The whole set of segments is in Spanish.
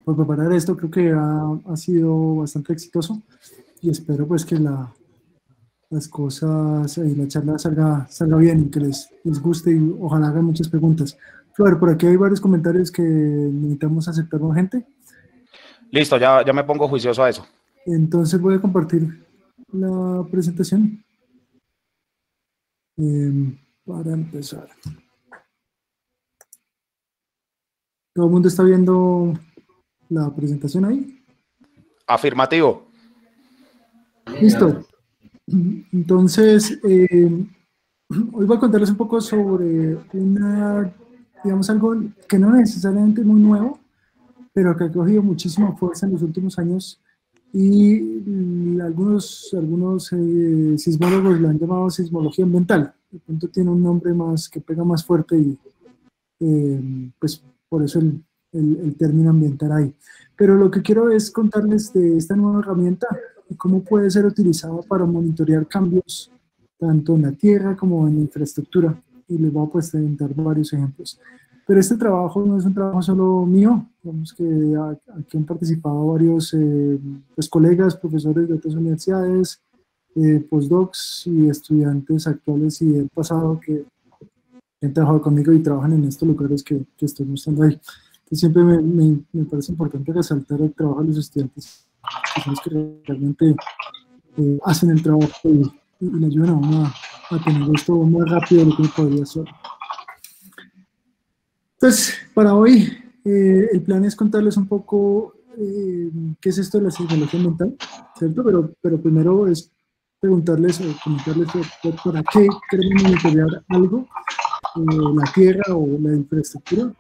por preparar esto. Creo que ha sido bastante exitoso y espero pues que las cosas y la charla salga bien y que les guste y ojalá hagan muchas preguntas. Flor, por aquí hay varios comentarios que necesitamos aceptar con gente. Listo, ya me pongo juicioso a eso. Entonces voy a compartir la presentación para empezar. ¿Todo el mundo está viendo la presentación ahí? Afirmativo. Listo. Entonces, hoy voy a contarles un poco sobre digamos, algo que no necesariamente es muy nuevo, pero que ha cogido muchísima fuerza en los últimos años y algunos sismólogos lo han llamado sismología ambiental. De pronto tiene un nombre más que pega más fuerte y pues por eso el término ambiental ahí. Pero lo que quiero es contarles de esta nueva herramienta y cómo puede ser utilizada para monitorear cambios tanto en la tierra como en la infraestructura. Y les voy a presentar varios ejemplos. Pero este trabajo no es un trabajo solo mío, digamos que aquí han participado varios pues, colegas, profesores de otras universidades, postdocs y estudiantes actuales y del pasado que han trabajado conmigo y trabajan en estos lugares que estoy mostrando ahí. Entonces siempre me parece importante resaltar el trabajo de los estudiantes, que son los que realmente hacen el trabajo y le ayudan a uno a tener esto más rápido de lo que podría ser. Entonces, para hoy, el plan es contarles un poco qué es esto de la sismología ambiental, ¿cierto? Pero primero es preguntarles o comentarles para qué queremos monitorear algo, la tierra o la infraestructura.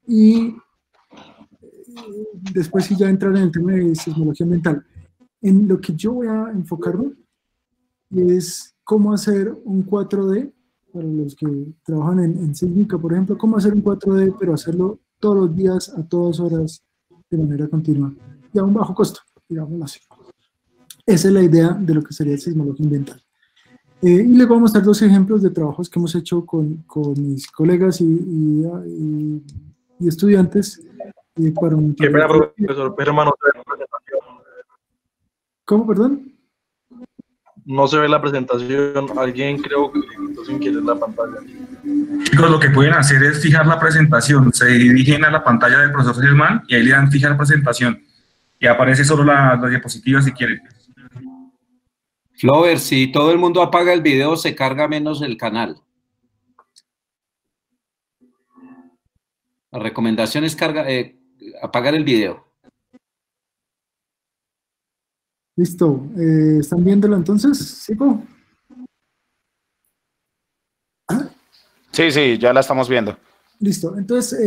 Y después sí ya entrar en el tema de sismología ambiental. En lo que yo voy a enfocarme es cómo hacer un 4D, para los que trabajan en sísmica, por ejemplo, cómo hacer un 4D, pero hacerlo todos los días, a todas horas, de manera continua, y a un bajo costo, digámoslo así. Esa es la idea de lo que sería sismología ambiental. Y les voy a mostrar dos ejemplos de trabajos que hemos hecho con mis colegas y estudiantes para un... Qué pena, profesor, pero hermano, no se ve la presentación. ¿Cómo, perdón? No se ve la presentación. Alguien creo que sin querer la pantalla. Chicos, lo que pueden hacer es fijar la presentación. Se dirigen a la pantalla del profesor Germán y ahí le dan fijar presentación. Y aparece solo la diapositiva si quieren. Flover, si todo el mundo apaga el video, se carga menos el canal. La recomendación es apagar el video. Listo. ¿Están viéndolo entonces? ¿Sigo? ¿Ah? Sí, ya la estamos viendo. Listo. Entonces,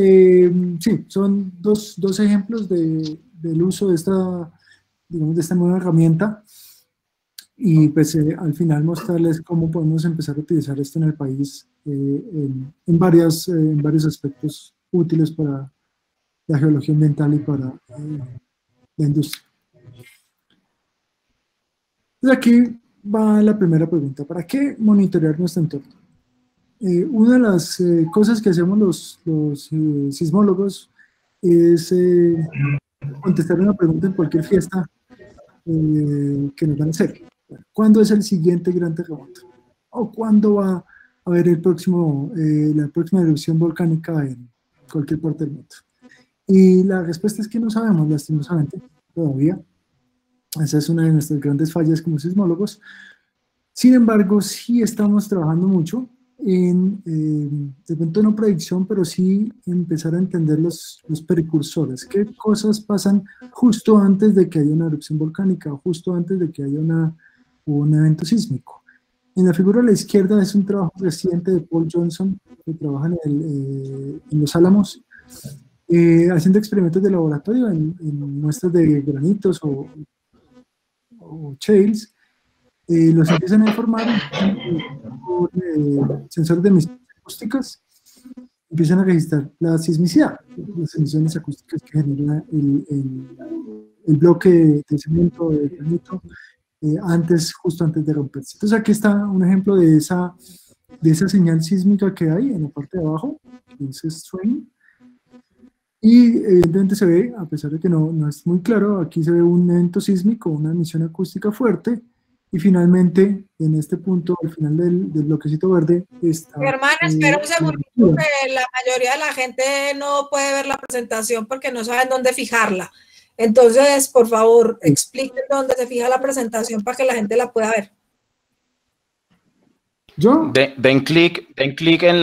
sí, son dos ejemplos del uso de digamos, de esta nueva herramienta. Y pues al final mostrarles cómo podemos empezar a utilizar esto en el país en varios aspectos útiles para la geología ambiental y para la industria. Entonces aquí va la primera pregunta. ¿Para qué monitorear nuestro entorno? Una de las cosas que hacemos los sismólogos es contestar una pregunta en cualquier fiesta que nos van a hacer. ¿Cuándo es el siguiente gran terremoto? ¿O cuándo va a haber la próxima erupción volcánica en cualquier parte del mundo? Y la respuesta es que no sabemos, lastimosamente, todavía. Esa es una de nuestras grandes fallas como sismólogos. Sin embargo, sí estamos trabajando mucho en, de pronto no predicción, pero sí empezar a entender los precursores. ¿Qué cosas pasan justo antes de que haya una erupción volcánica o justo antes de que haya un evento sísmico? En la figura a la izquierda es un trabajo reciente de Paul Johnson, que trabaja en Los Álamos, haciendo experimentos de laboratorio en muestras de granitos o shales. Los empiezan a informar por sensores de emisiones acústicas, empiezan a registrar la sismicidad, las emisiones acústicas que genera el bloque de cemento, de granito, justo antes de romperse. Entonces aquí está un ejemplo de esa señal sísmica que hay en la parte de abajo, que es strain. Y evidentemente se ve, a pesar de que no es muy claro, aquí se ve un evento sísmico, una emisión acústica fuerte, y finalmente, en este punto, al final del bloquecito verde, está... Germán, espera un segundito, que la mayoría de la gente no puede ver la presentación porque no saben dónde fijarla. Entonces, por favor, expliquen dónde se fija la presentación para que la gente la pueda ver. ¿Yo? Den clic en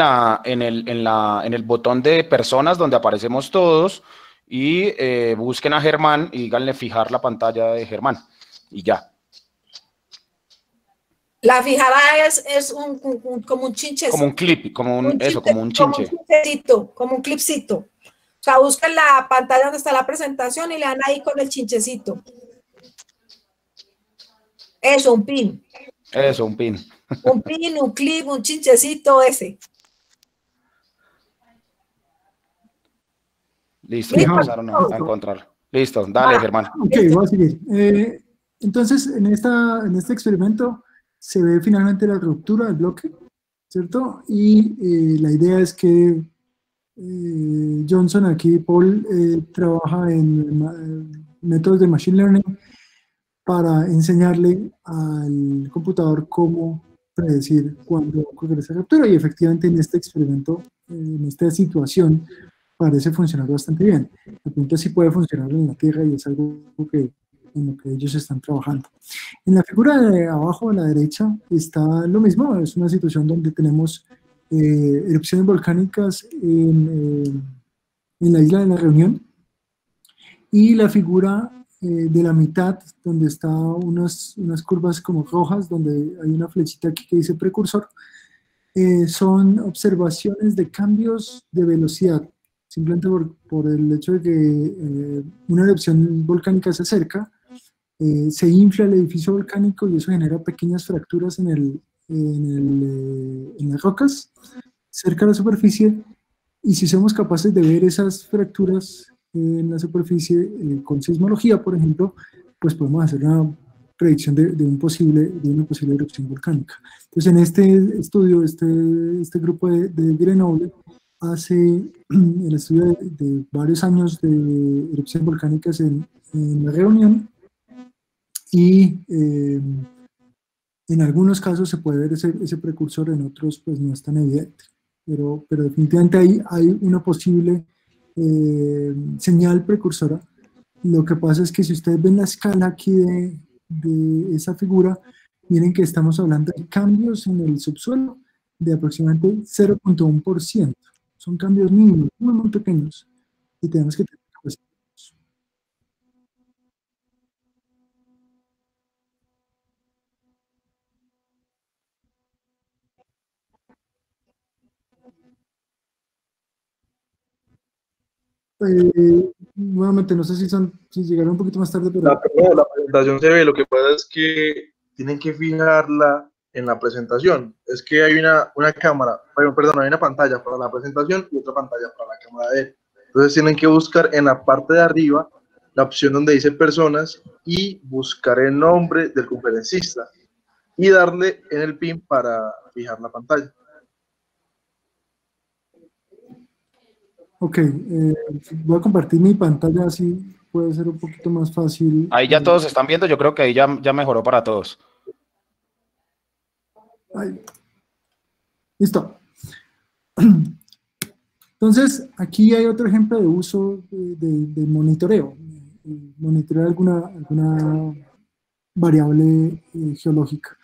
el botón de personas donde aparecemos todos y busquen a Germán y díganle fijar la pantalla de Germán y ya. La fijada es como un chinche. Como un clip, como un chinche. Como un clipcito. O sea, busquen la pantalla donde está la presentación y le dan ahí con el chinchecito. Eso, un pin. Eso, un pin. Un pin, un clip, un chinchecito ese. Listo, ya empezaron a encontrar. Listo, dale, Germán. Ok, voy a seguir. Entonces, en este experimento se ve finalmente la ruptura del bloque, ¿cierto? Y la idea es que Johnson, aquí Paul, trabaja en métodos de Machine Learning para enseñarle al computador cómo predecir cuándo ocurre esa ruptura, y efectivamente en este experimento, en esta situación, parece funcionar bastante bien. La pregunta es si puede funcionar en la Tierra, y es algo en lo que ellos están trabajando. En la figura de abajo a la derecha está lo mismo, es una situación donde tenemos erupciones volcánicas en la isla de la Reunión, y la figura de la mitad, donde están unas curvas como rojas, donde hay una flechita aquí que dice precursor, son observaciones de cambios de velocidad, simplemente por el hecho de que una erupción volcánica se acerca, se infla el edificio volcánico y eso genera pequeñas fracturas en las rocas cerca de la superficie, y si somos capaces de ver esas fracturas en la superficie con sismología, por ejemplo, pues podemos hacer una predicción de una posible erupción volcánica. Entonces, en este estudio, este grupo de Grenoble hace el estudio de varios años de erupciones volcánicas en la Reunión, y en algunos casos se puede ver ese precursor, en otros pues no es tan evidente, pero definitivamente hay una posible señal precursora. Lo que pasa es que si ustedes ven la escala aquí de esa figura, miren que estamos hablando de cambios en el subsuelo de aproximadamente 0.1%. Son cambios mínimos, muy pequeños, y tenemos que tener capacidad. Nuevamente, no sé si llegaron un poquito más tarde, pero... La presentación se ve, lo que pasa es que tienen que fijarla en la presentación. Es que hay una cámara, perdón, hay una pantalla para la presentación y otra pantalla para la cámara de él. Entonces tienen que buscar en la parte de arriba la opción donde dice personas y buscar el nombre del conferencista y darle en el pin para fijar la pantalla. Ok, voy a compartir mi pantalla, así puede ser un poquito más fácil. Ahí ya todos están viendo, yo creo que ahí ya mejoró para todos. Ahí. Listo. Entonces, aquí hay otro ejemplo de uso de monitoreo. Monitorear alguna variable geológica.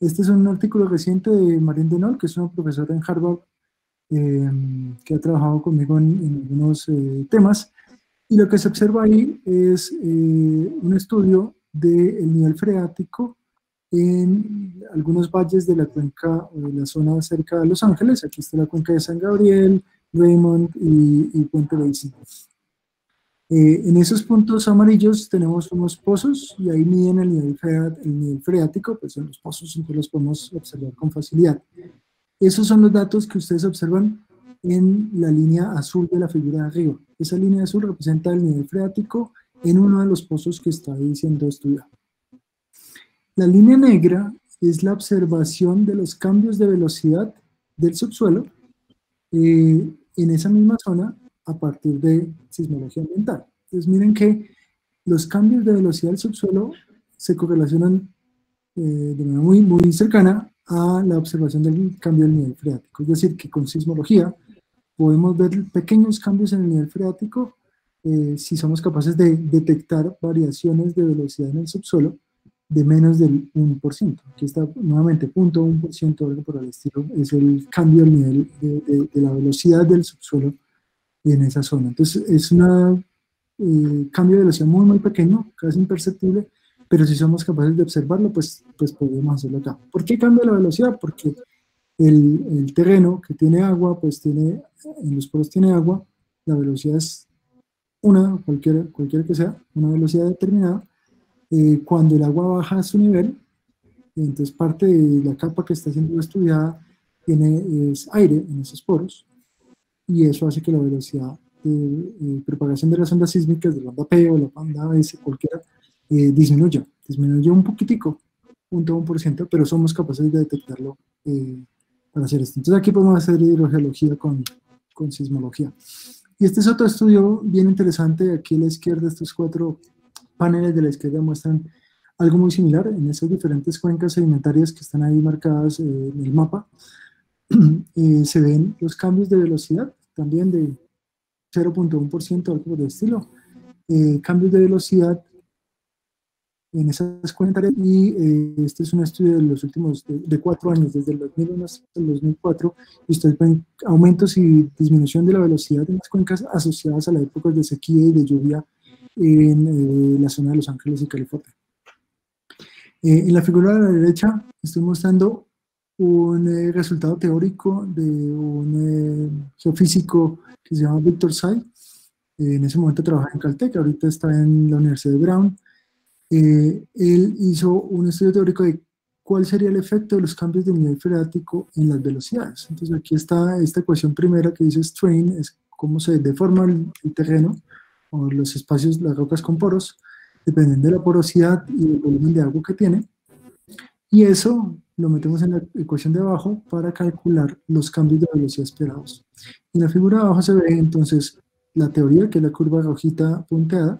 Este es un artículo reciente de Marianne Denol, que es una profesora en Harvard, que ha trabajado conmigo en algunos temas, y lo que se observa ahí es un estudio del nivel freático en algunos valles de la cuenca o de la zona cerca de Los Ángeles. Aquí está la cuenca de San Gabriel, Raymond y Puente Basin. En esos puntos amarillos tenemos unos pozos, y ahí miden el nivel freático, pues en los pozos, entonces los podemos observar con facilidad. Esos son los datos que ustedes observan en la línea azul de la figura de arriba. Esa línea azul representa el nivel freático en uno de los pozos que está ahí siendo estudiado. La línea negra es la observación de los cambios de velocidad del subsuelo en esa misma zona a partir de sismología ambiental. Entonces miren que los cambios de velocidad del subsuelo se correlacionan de manera muy cercana a la observación del cambio del nivel freático. Es decir, que con sismología podemos ver pequeños cambios en el nivel freático si somos capaces de detectar variaciones de velocidad en el subsuelo de menos del 1%. Aquí está nuevamente 0.1%, algo por el estilo, es el cambio del nivel de la velocidad del subsuelo en esa zona. Entonces es un cambio de velocidad muy pequeño, casi imperceptible, pero si somos capaces de observarlo, pues podemos hacerlo acá. ¿Por qué cambia la velocidad? Porque el terreno que tiene agua, pues en los poros tiene agua, la velocidad es cualquiera que sea, una velocidad determinada. Cuando el agua baja a su nivel, entonces parte de la capa que está siendo estudiada es aire en esos poros, y eso hace que la velocidad de propagación de las ondas sísmicas, de la onda P o la onda S, cualquiera, disminuye un poquitico, 0.1%, pero somos capaces de detectarlo para hacer esto. Entonces aquí podemos hacer hidrogeología con sismología. Y este es otro estudio bien interesante. Aquí a la izquierda, estos 4 paneles de la izquierda muestran algo muy similar en esas diferentes cuencas sedimentarias que están ahí marcadas en el mapa. Se ven los cambios de velocidad, también de 0.1%, algo por el estilo. Cambios de velocidad en esas cuencas, y este es un estudio de los últimos, de 4 años, desde el 2001 hasta el 2004, y ustedes ven aumentos y disminución de la velocidad en las cuencas asociadas a las épocas de sequía y de lluvia en la zona de Los Ángeles y California. En la figura de la derecha estoy mostrando un resultado teórico de un geofísico que se llama Victor Tsai. En ese momento trabajaba en Caltech, ahorita está en la Universidad de Brown. Él hizo un estudio teórico de cuál sería el efecto de los cambios de nivel freático en las velocidades. Entonces aquí está esta ecuación primera que dice strain, es cómo se deforma el terreno o los espacios, las rocas con poros, dependiendo de la porosidad y el volumen de agua que tiene, y eso lo metemos en la ecuación de abajo para calcular los cambios de velocidad esperados. En la figura de abajo se ve entonces la teoría, que es la curva rojita punteada,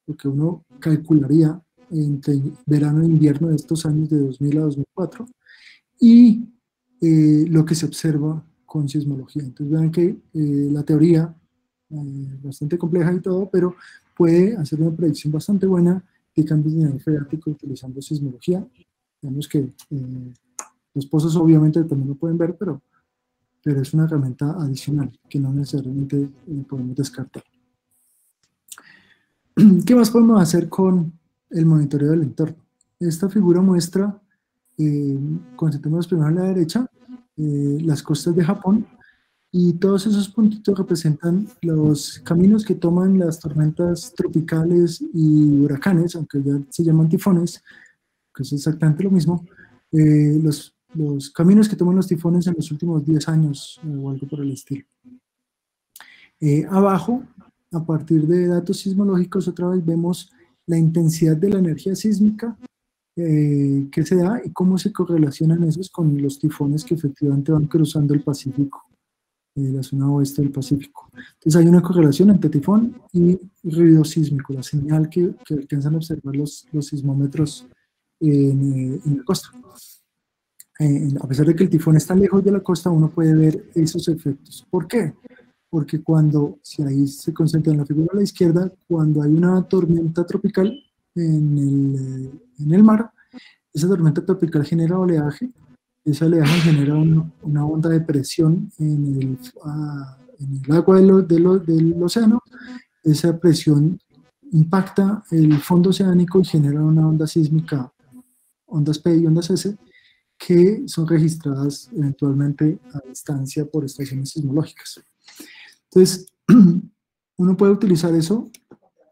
lo que uno calcularía entre verano e invierno de estos años de 2000 a 2004, y lo que se observa con sismología. Entonces vean que la teoría, bastante compleja y todo, pero puede hacer una predicción bastante buena de cambios de nivel freático utilizando sismología. Vemos que los pozos obviamente también lo pueden ver, pero es una herramienta adicional que no necesariamente podemos descartar. ¿Qué más podemos hacer con el monitoreo del entorno? Esta figura muestra, concentremos primero en la derecha, las costas de Japón, y todos esos puntitos representan los caminos que toman las tormentas tropicales y huracanes, aunque ya se llaman tifones, que es exactamente lo mismo, los caminos que toman los tifones en los últimos 10 años o algo por el estilo. Abajo, a partir de datos sismológicos, otra vez vemos la intensidad de la energía sísmica que se da y cómo se correlacionan esos con los tifones que efectivamente van cruzando el Pacífico, la zona oeste del Pacífico. Entonces hay una correlación entre tifón y ruido sísmico, la señal que alcanzan a observar los sismómetros en la costa. A pesar de que el tifón está lejos de la costa, uno puede ver esos efectos. ¿Por qué? Porque si ahí se concentra en la figura a la izquierda, cuando hay una tormenta tropical en el mar, esa tormenta tropical genera oleaje. Ese oleaje genera una onda de presión en el agua del océano. Esa presión impacta el fondo oceánico y genera una onda sísmica, ondas P y ondas S, que son registradas eventualmente a distancia por estaciones sismológicas. Entonces, uno puede utilizar eso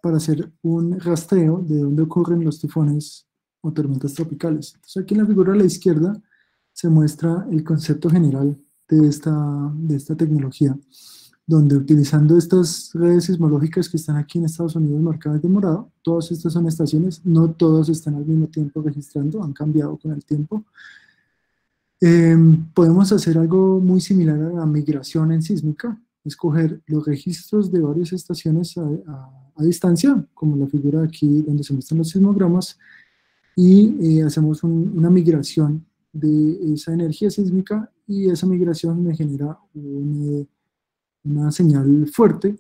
para hacer un rastreo de dónde ocurren los tifones o tormentas tropicales. Entonces, aquí en la figura a la izquierda se muestra el concepto general de esta tecnología, donde utilizando estas redes sismológicas que están aquí en Estados Unidos marcadas de morado, todas estas son estaciones, no todas están al mismo tiempo registrando, han cambiado con el tiempo. Podemos hacer algo muy similar a la migración en sísmica, escoger los registros de varias estaciones a distancia, como la figura aquí donde se muestran los sismogramas, y hacemos una migración de esa energía sísmica, y esa migración me genera una señal fuerte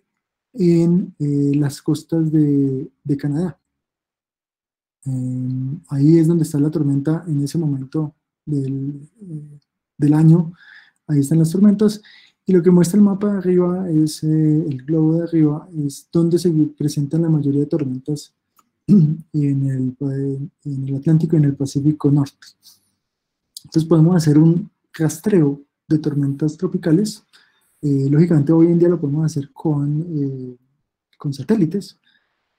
en las costas de Canadá. Ahí es donde está la tormenta en ese momento del año. Ahí están las tormentas, y lo que muestra el mapa de arriba es el globo de arriba, es donde se presentan la mayoría de tormentas en el Atlántico y en el Pacífico Norte. Entonces podemos hacer un rastreo de tormentas tropicales. Lógicamente hoy en día lo podemos hacer con satélites,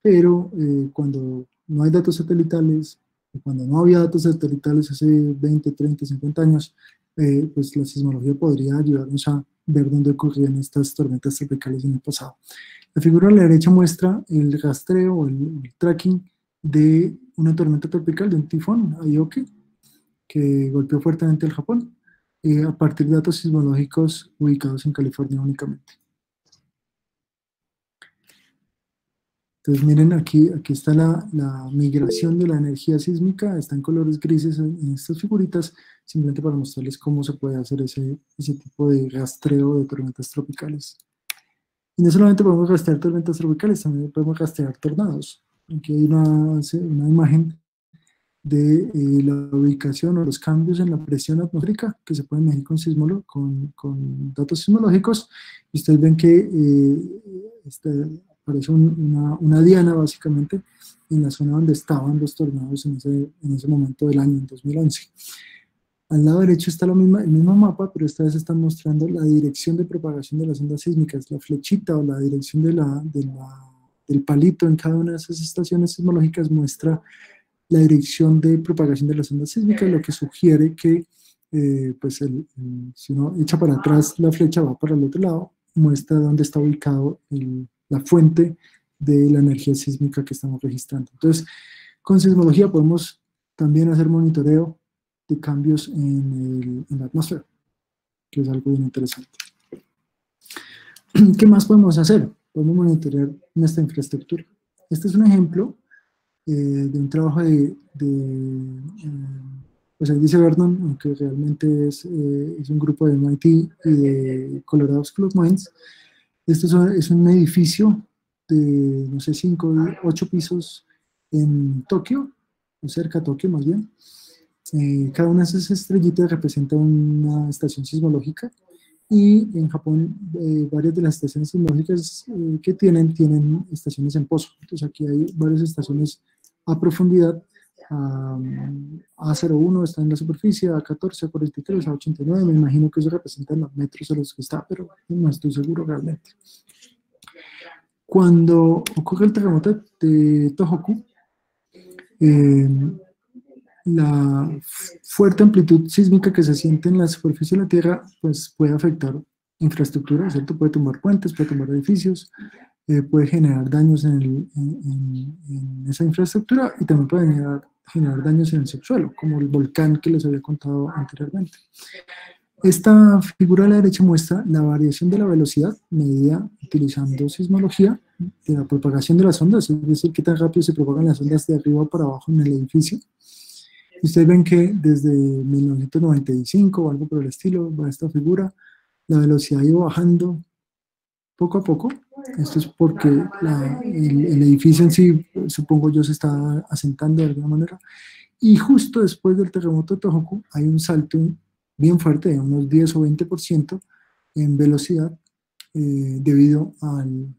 pero cuando no hay datos satelitales, cuando no había datos satelitales hace 20, 30, 50 años, pues la sismología podría ayudarnos a ver dónde ocurrían estas tormentas tropicales en el pasado. La figura a la derecha muestra el rastreo o el tracking de una tormenta tropical, de un tifón, Aoki, que golpeó fuertemente el Japón, a partir de datos sismológicos ubicados en California únicamente. Entonces miren, aquí está la migración de la energía sísmica, está en colores grises en estas figuritas, simplemente para mostrarles cómo se puede hacer ese tipo de rastreo de tormentas tropicales. Y no solamente podemos rastrear tormentas tropicales, también podemos rastrear tornados. Aquí hay una imagen de la ubicación o los cambios en la presión atmosférica que se pueden medir con datos sismológicos, y ustedes ven que parece una diana básicamente en la zona donde estaban los tornados en ese momento del año, en 2011. Al lado derecho está el mismo mapa, pero esta vez están mostrando la dirección de propagación de las ondas sísmicas. La flechita o la dirección del palito en cada una de esas estaciones sismológicas muestra la dirección de propagación de las ondas sísmicas, lo que sugiere que si uno echa para atrás la flecha va para el otro lado, muestra dónde está ubicado la fuente de la energía sísmica que estamos registrando. Entonces, con sismología podemos también hacer monitoreo de cambios en la atmósfera, que es algo bien interesante. ¿Qué más podemos hacer? Podemos monitorear nuestra infraestructura. Este es un ejemplo de un trabajo pues ahí dice Vernon, aunque realmente es un grupo de MIT y de Colorado School of Mines. Este es un edificio de, no sé, 5 o 8 pisos en Tokio, o cerca de Tokio más bien. Cada una de esas estrellitas representa una estación sismológica, y en Japón varias de las estaciones sismológicas que tienen estaciones en pozo. Entonces aquí hay varias estaciones a profundidad. A01 está en la superficie, A14, A43, A89, me imagino que eso representa los metros a los que está, pero no estoy seguro realmente. Cuando ocurre el terremoto de Tohoku, la fuerte amplitud sísmica que se siente en la superficie de la Tierra pues puede afectar infraestructura, ¿cierto? Puede tumbar puentes, puede tumbar edificios, puede generar daños en esa infraestructura, y también puede generar daños en el subsuelo, como el volcán que les había contado anteriormente. Esta figura a la derecha muestra la variación de la velocidad medida utilizando sismología de la propagación de las ondas, es decir, qué tan rápido se propagan las ondas de arriba para abajo en el edificio. Y ustedes ven que desde 1995 o algo por el estilo va esta figura, la velocidad ha ido bajando poco a poco. Esto es porque el edificio en sí, supongo yo, se está asentando de alguna manera. Y justo después del terremoto de Tohoku hay un salto bien fuerte de unos 10 o 20% en velocidad debido al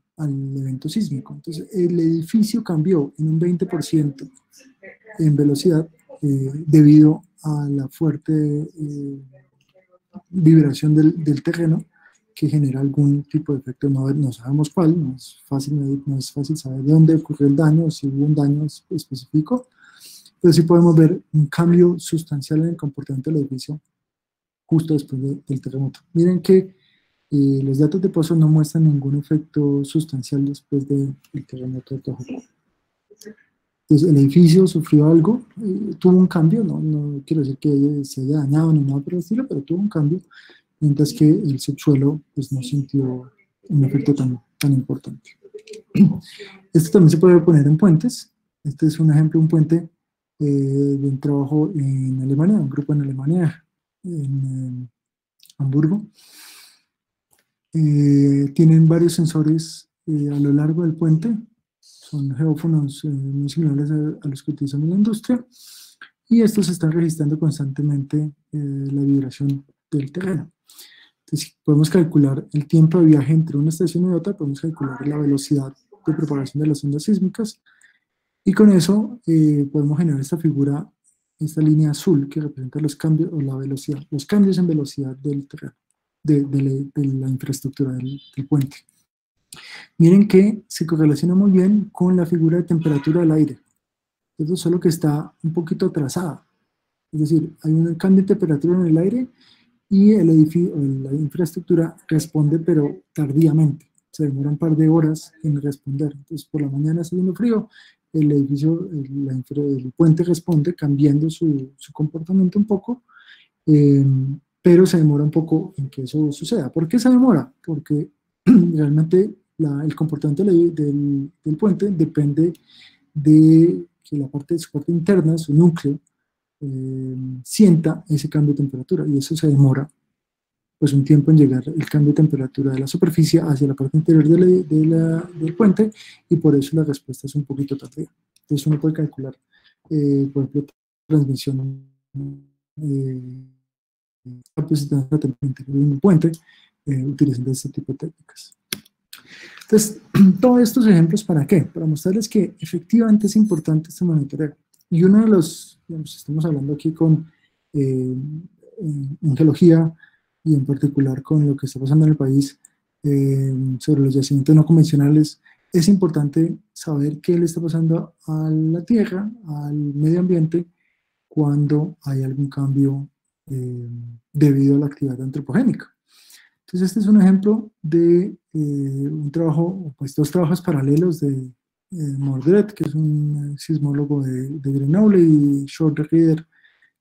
evento sísmico. Entonces el edificio cambió en un 20% en velocidad debido a la fuerte vibración del terreno, que genera algún tipo de efecto, no sabemos cuál, no es fácil saber de dónde ocurrió el daño, si hubo un daño específico, pero sí podemos ver un cambio sustancial en el comportamiento del edificio justo después del terremoto. Miren que los datos de pozo no muestran ningún efecto sustancial después del terremoto de Tohoku. Entonces el edificio sufrió algo, tuvo un cambio, no quiero decir que se haya dañado ni nada por el estilo, pero tuvo un cambio, mientras que el subsuelo pues no sintió un efecto tan importante. Esto también se puede poner en puentes. Este es un ejemplo de un puente de un trabajo en Alemania, un grupo en Alemania, en Hamburgo. Tienen varios sensores a lo largo del puente, son geófonos muy similares a los que utilizan en la industria, y estos están registrando constantemente la vibración del terreno. Entonces, podemos calcular el tiempo de viaje entre una estación y otra, podemos calcular la velocidad de propagación de las ondas sísmicas, y con eso podemos generar esta figura, esta línea azul que representa los cambios, o la velocidad, los cambios en velocidad del terreno, de la infraestructura del puente. Miren que se correlaciona muy bien con la figura de temperatura del aire. Esto solo que está un poquito atrasada. Es decir, hay un cambio de temperatura en el aire y el edificio, la infraestructura responde, pero tardíamente. Se demora un par de horas en responder. Entonces, por la mañana está haciendo frío, el edificio, el puente responde cambiando su comportamiento un poco, pero se demora un poco en que eso suceda. ¿Por qué se demora? Porque realmente el comportamiento del puente depende de que su parte interna, su núcleo, sienta ese cambio de temperatura, y eso se demora pues un tiempo en llegar el cambio de temperatura de la superficie hacia la parte interior del puente, y por eso la respuesta es un poquito tardía. Entonces uno puede calcular, por ejemplo, transmisión de un puente utilizando este tipo de técnicas. Entonces, todos estos ejemplos, ¿para qué? Para mostrarles que efectivamente es importante este monitoreo. Y uno de los, digamos, estamos hablando aquí en geología, y en particular con lo que está pasando en el país sobre los yacimientos no convencionales, es importante saber qué le está pasando a la Tierra, al medio ambiente, cuando hay algún cambio debido a la actividad antropogénica. Entonces, este es un ejemplo de un trabajo, pues dos trabajos paralelos de Mordred, que es un sismólogo de Grenoble, y Short Reader,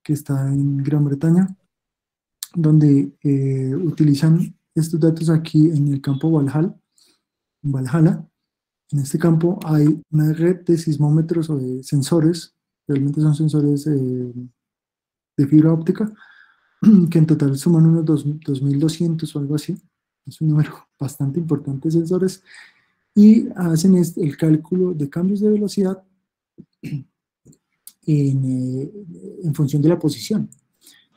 que está en Gran Bretaña, donde utilizan estos datos aquí en el campo Valhalla. En este campo hay una red de sismómetros o de sensores, realmente son sensores de fibra óptica, que en total suman unos 2.200 o algo así. Es un número bastante importante de sensores, y hacen el cálculo de cambios de velocidad en función de la posición.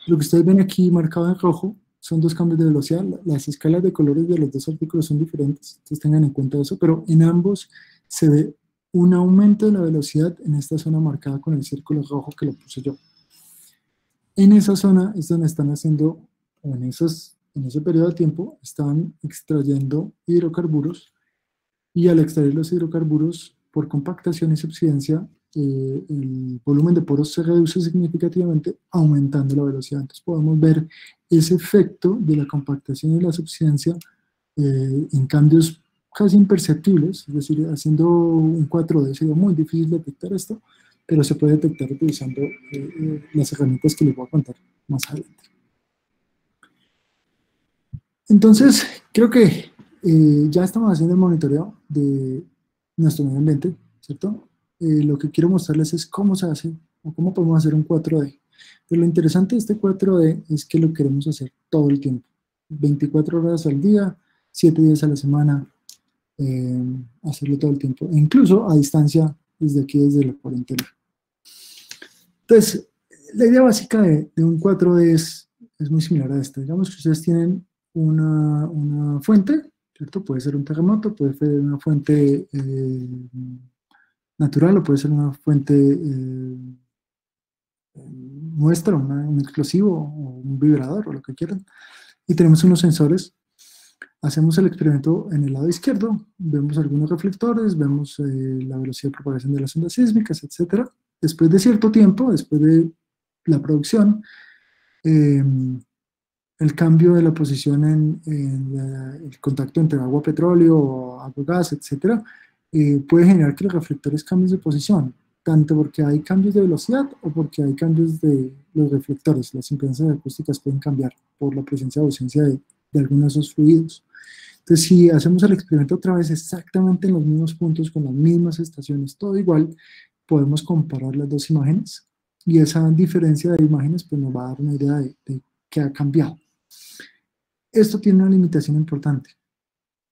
Lo que ustedes ven aquí marcado en rojo son dos cambios de velocidad. Las escalas de colores de los dos artículos son diferentes, entonces tengan en cuenta eso, pero en ambos se ve un aumento de la velocidad en esta zona marcada con el círculo rojo que lo puse yo. En esa zona es donde están haciendo, en ese periodo de tiempo, están extrayendo hidrocarburos, y al extraer los hidrocarburos por compactación y subsidencia, el volumen de poros se reduce significativamente, aumentando la velocidad. Entonces podemos ver ese efecto de la compactación y la subsidencia en cambios casi imperceptibles, es decir, haciendo un 4D sería muy difícil detectar esto, pero se puede detectar utilizando las herramientas que les voy a contar más adelante. Entonces, creo que ya estamos haciendo el monitoreo de nuestro medio ambiente, ¿cierto? Lo que quiero mostrarles es cómo se hace, o cómo podemos hacer un 4D. Pero lo interesante de este 4D es que lo queremos hacer todo el tiempo, 24 horas al día, 7 días a la semana, hacerlo todo el tiempo, e incluso a distancia desde aquí, desde la cuarentena. Entonces, la idea básica de un 4D es muy similar a esta. Digamos que ustedes tienen una fuente, ¿cierto? Puede ser un terremoto, puede ser una fuente natural, o puede ser una fuente nuestra, un explosivo, o un vibrador, o lo que quieran. Y tenemos unos sensores. Hacemos el experimento en el lado izquierdo, vemos algunos reflectores, vemos la velocidad de propagación de las ondas sísmicas, etc. Después de cierto tiempo, después de la producción, el cambio de la posición en el contacto entre agua, petróleo, agua, gas, etc., puede generar que los reflectores cambien de posición, tanto porque hay cambios de velocidad o porque hay cambios de los reflectores. Las impedancias acústicas pueden cambiar por la presencia o ausencia de algunos de esos fluidos. Entonces, si hacemos el experimento otra vez exactamente en los mismos puntos, con las mismas estaciones, todo igual, podemos comparar las dos imágenes y esa diferencia de imágenes pues, nos va a dar una idea de qué ha cambiado. Esto tiene una limitación importante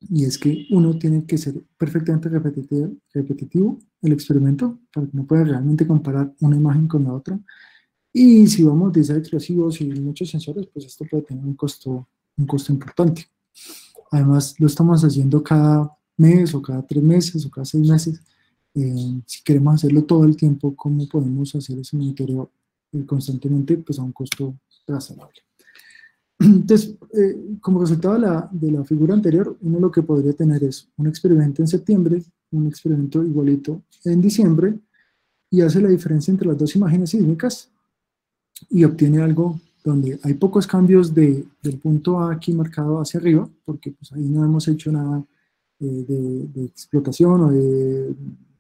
y es que uno tiene que ser perfectamente repetitivo el experimento para que uno pueda realmente comparar una imagen con la otra. Y si vamos a utilizar explosivos y muchos sensores, pues esto puede tener un costo importante. Además, lo estamos haciendo cada mes o cada 3 meses o cada 6 meses. Si queremos hacerlo todo el tiempo, ¿cómo podemos hacer ese monitoreo constantemente? Pues a un costo razonable. Entonces, como resultado de la figura anterior, uno lo que podría tener es un experimento en septiembre, un experimento igualito en diciembre, y hace la diferencia entre las dos imágenes sísmicas y obtiene algo donde hay pocos cambios del punto A aquí marcado hacia arriba, porque pues, ahí no hemos hecho nada de explotación o de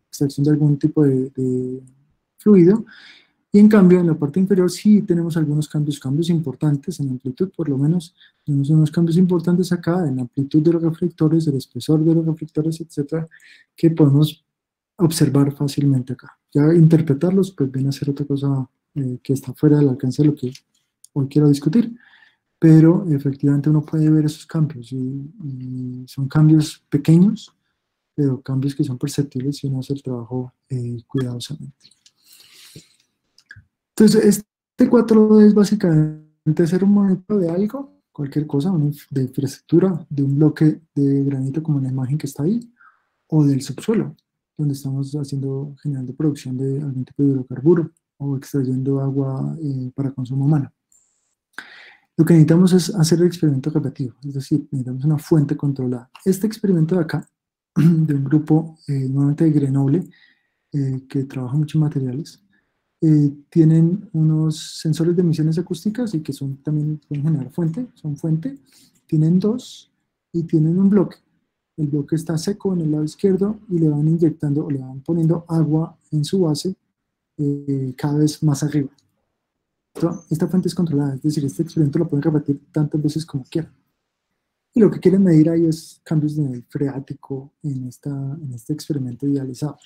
extracción de algún tipo de fluido, y en cambio en la parte inferior sí tenemos algunos cambios importantes en amplitud, por lo menos tenemos unos cambios importantes acá en la amplitud de los reflectores, el espesor de los reflectores, etcétera, que podemos observar fácilmente acá. Ya interpretarlos pues viene a ser otra cosa que está fuera del alcance de lo que hoy quiero discutir, pero efectivamente uno puede ver esos cambios y son cambios pequeños, pero cambios que son perceptibles si uno hace el trabajo cuidadosamente. Entonces, este 4D es básicamente hacer un monitoreo de algo, cualquier cosa, de infraestructura, de un bloque de granito como en la imagen que está ahí, o del subsuelo, donde estamos generando producción de algún tipo de hidrocarburo o extrayendo agua para consumo humano. Lo que necesitamos es hacer el experimento repetitivo, es decir, necesitamos una fuente controlada. Este experimento de acá, de un grupo nuevamente de Grenoble, que trabaja mucho en materiales, tienen unos sensores de emisiones acústicas y que también pueden generar son fuente, tienen 2 y tienen un bloque. El bloque está seco en el lado izquierdo y le van inyectando o le van poniendo agua en su base cada vez más arriba. Esta fuente es controlada, es decir, este experimento lo pueden repetir tantas veces como quieran. Y lo que quieren medir ahí es cambios de nivel freático en este experimento idealizado.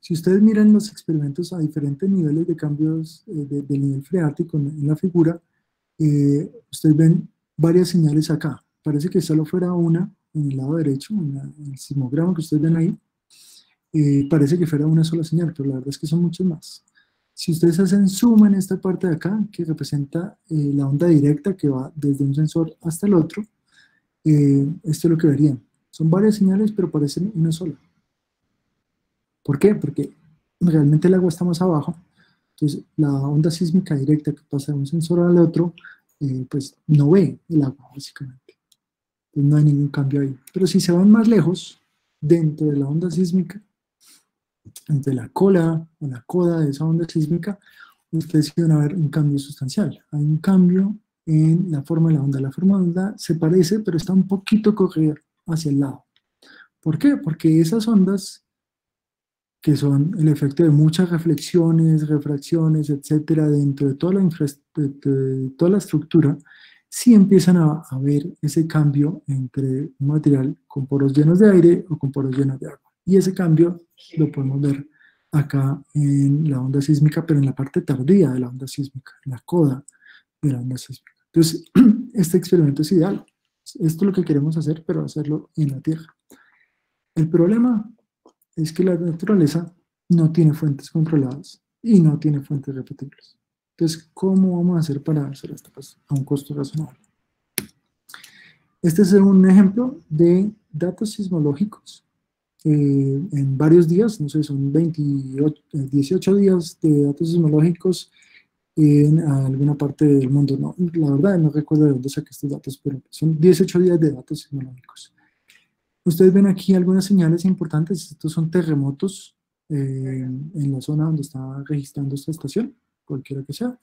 Si ustedes miran los experimentos a diferentes niveles de cambios del nivel freático en la figura, ustedes ven varias señales acá. Parece que solo fuera una en el lado derecho, en el sismograma que ustedes ven ahí, parece que fuera una sola señal, pero la verdad es que son muchas más. Si ustedes hacen zoom en esta parte de acá, que representa la onda directa que va desde un sensor hasta el otro, esto es lo que verían. Son varias señales, pero parecen una sola. ¿Por qué? Porque realmente el agua está más abajo, entonces la onda sísmica directa que pasa de un sensor al otro, pues no ve el agua, básicamente. Entonces no hay ningún cambio ahí. Pero si se van más lejos, dentro de la onda sísmica, entre la cola o la coda de esa onda sísmica, ustedes van a ver un cambio sustancial. Hay un cambio en la forma de la onda. La forma de la onda se parece, pero está un poquito corrida hacia el lado. ¿Por qué? Porque esas ondas, que son el efecto de muchas reflexiones, refracciones, etcétera, dentro de toda la estructura, sí empiezan a ver ese cambio entre un material con poros llenos de aire o con poros llenos de agua. Y ese cambio lo podemos ver acá en la onda sísmica, pero en la parte tardía de la onda sísmica, en la coda de la onda sísmica. Entonces, este experimento es ideal. Esto es lo que queremos hacer, pero hacerlo en la Tierra. El problema es que la naturaleza no tiene fuentes controladas y no tiene fuentes repetibles. Entonces, ¿cómo vamos a hacer para hacer esto a un costo razonable? Este es un ejemplo de datos sismológicos en varios días, no sé, son 18 días de datos sismológicos en alguna parte del mundo. No, la verdad no recuerdo de dónde saqué estos datos, pero son 18 días de datos sismológicos. Ustedes ven aquí algunas señales importantes. Estos son terremotos en la zona donde está registrando esta estación, cualquiera que sea.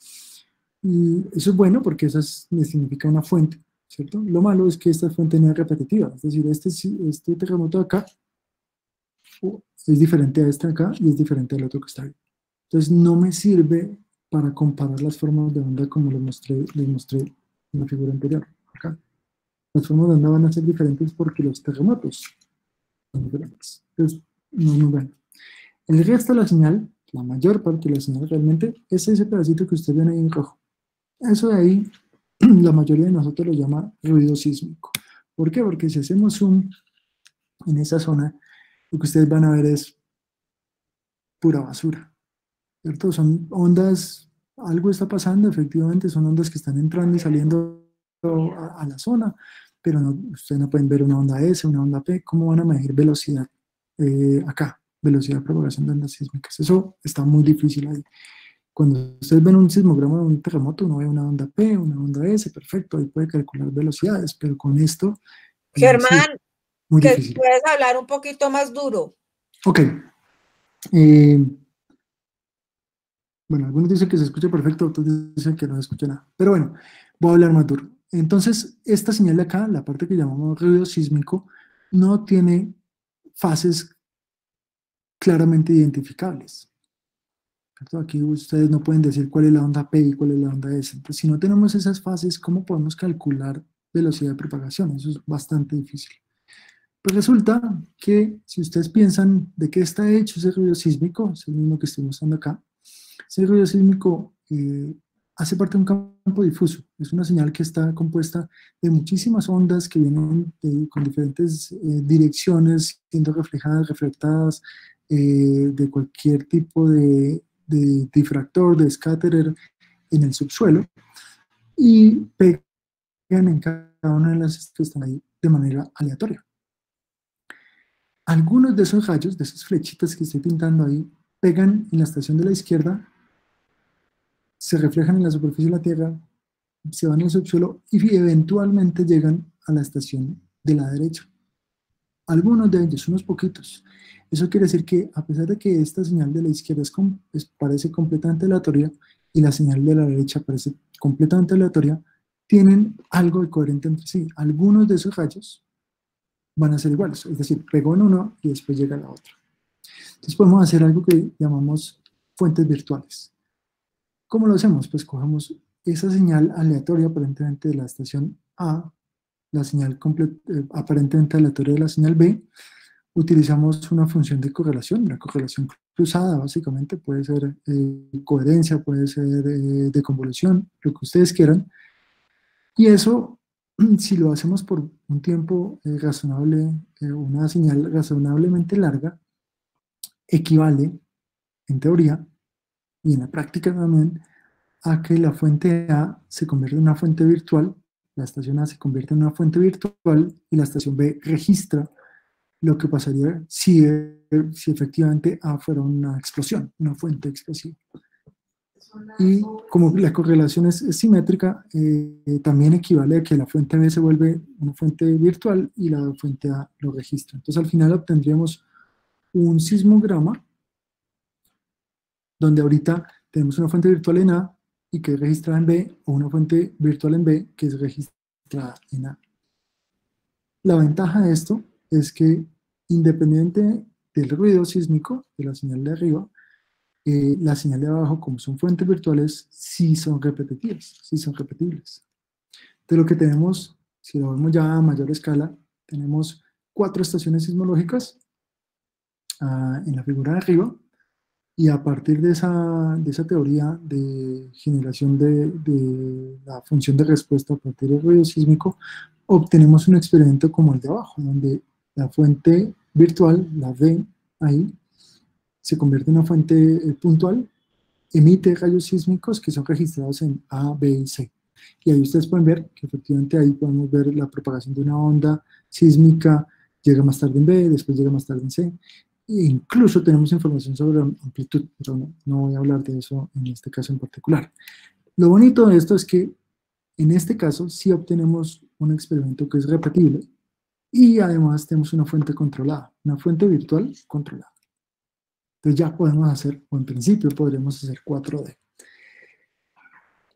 Y eso es bueno porque eso me significa una fuente, ¿cierto? Lo malo es que esta fuente no es repetitiva. Es decir, este terremoto de acá es diferente a este acá y es diferente al otro que está ahí. Entonces no me sirve para comparar las formas de onda como les mostré en la figura anterior, acá. Las formas de onda van a ser diferentes porque los terremotos son diferentes. Entonces, no es muy bueno. El resto de la señal, la mayor parte de la señal realmente, es ese pedacito que ustedes ven ahí en rojo. Eso de ahí, la mayoría de nosotros lo llama ruido sísmico. ¿Por qué? Porque si hacemos zoom en esa zona, lo que ustedes van a ver es pura basura, ¿cierto? Son ondas, algo está pasando, efectivamente, son ondas que están entrando y saliendo a la zona, pero no, ustedes no pueden ver una onda S, una onda P. ¿Cómo van a medir velocidad acá? Velocidad de propagación de ondas sísmicas. Eso está muy difícil ahí. Cuando ustedes ven un sismograma de un terremoto, uno ve una onda P, una onda S, perfecto, ahí puede calcular velocidades, pero con esto... Germán, sí, muy que difícil. puedes hablar un poquito más duro. Ok. Bueno, algunos dicen que se escucha perfecto, otros dicen que no se escucha nada. Pero bueno, voy a hablar más duro. Entonces, esta señal de acá, la parte que llamamos ruido sísmico, no tiene fases claramente identificables, ¿cierto? Aquí ustedes no pueden decir cuál es la onda P y cuál es la onda S. Entonces, si no tenemos esas fases, ¿cómo podemos calcular velocidad de propagación? Eso es bastante difícil. Pues resulta que si ustedes piensan de qué está hecho ese ruido sísmico, es el mismo que estoy mostrando acá, ese ruido sísmico hace parte de un campo difuso. Es una señal que está compuesta de muchísimas ondas que vienen con diferentes direcciones, siendo reflejadas, reflectadas, de cualquier tipo de difractor, de scatterer en el subsuelo, y pegan en cada una de las que están ahí de manera aleatoria. Algunos de esos rayos, de esas flechitas que estoy pintando ahí, pegan en la estación de la izquierda, se reflejan en la superficie de la Tierra, se van al subsuelo y eventualmente llegan a la estación de la derecha. Algunos de ellos, unos poquitos. Eso quiere decir que a pesar de que esta señal de la izquierda parece completamente aleatoria y la señal de la derecha parece completamente aleatoria, tienen algo de coherente entre sí. Algunos de esos rayos van a ser iguales, es decir, pegó en uno y después llega a la otra. Entonces podemos hacer algo que llamamos fuentes virtuales. ¿Cómo lo hacemos? Pues cogemos esa señal aleatoria aparentemente de la estación A, la señal aparentemente aleatoria de la señal B, utilizamos una función de correlación, una correlación cruzada básicamente, puede ser coherencia, puede ser de convolución, lo que ustedes quieran, y eso, si lo hacemos por un tiempo razonable, una señal razonablemente larga, equivale, en teoría, y en la práctica también, a que la fuente A se convierte en una fuente virtual, la estación A se convierte en una fuente virtual y la estación B registra lo que pasaría si efectivamente A fuera una explosión, una fuente explosiva. Y como la correlación es simétrica, también equivale a que la fuente B se vuelve una fuente virtual y la fuente A lo registra. Entonces al final obtendríamos un sismograma donde ahorita tenemos una fuente virtual en A y que es registrada en B, o una fuente virtual en B que es registrada en A. La ventaja de esto es que independiente del ruido sísmico, de la señal de arriba, la señal de abajo, como son fuentes virtuales, sí son repetitivas, sí son repetibles. Entonces lo que tenemos, si lo vemos ya a mayor escala, tenemos 4 estaciones sismológicas en la figura de arriba, y a partir de esa teoría de generación de la función de respuesta a partir del ruido sísmico, obtenemos un experimento como el de abajo, donde la fuente virtual, la V ahí, se convierte en una fuente puntual, emite rayos sísmicos que son registrados en A, B y C. Y ahí ustedes pueden ver que efectivamente ahí podemos ver la propagación de una onda sísmica, llega más tarde en B, después llega más tarde en C. E incluso tenemos información sobre amplitud, pero no voy a hablar de eso en este caso en particular. Lo bonito de esto es que en este caso sí obtenemos un experimento que es repetible y además tenemos una fuente controlada, una fuente virtual controlada. Entonces ya podemos hacer, o en principio podremos hacer 4D.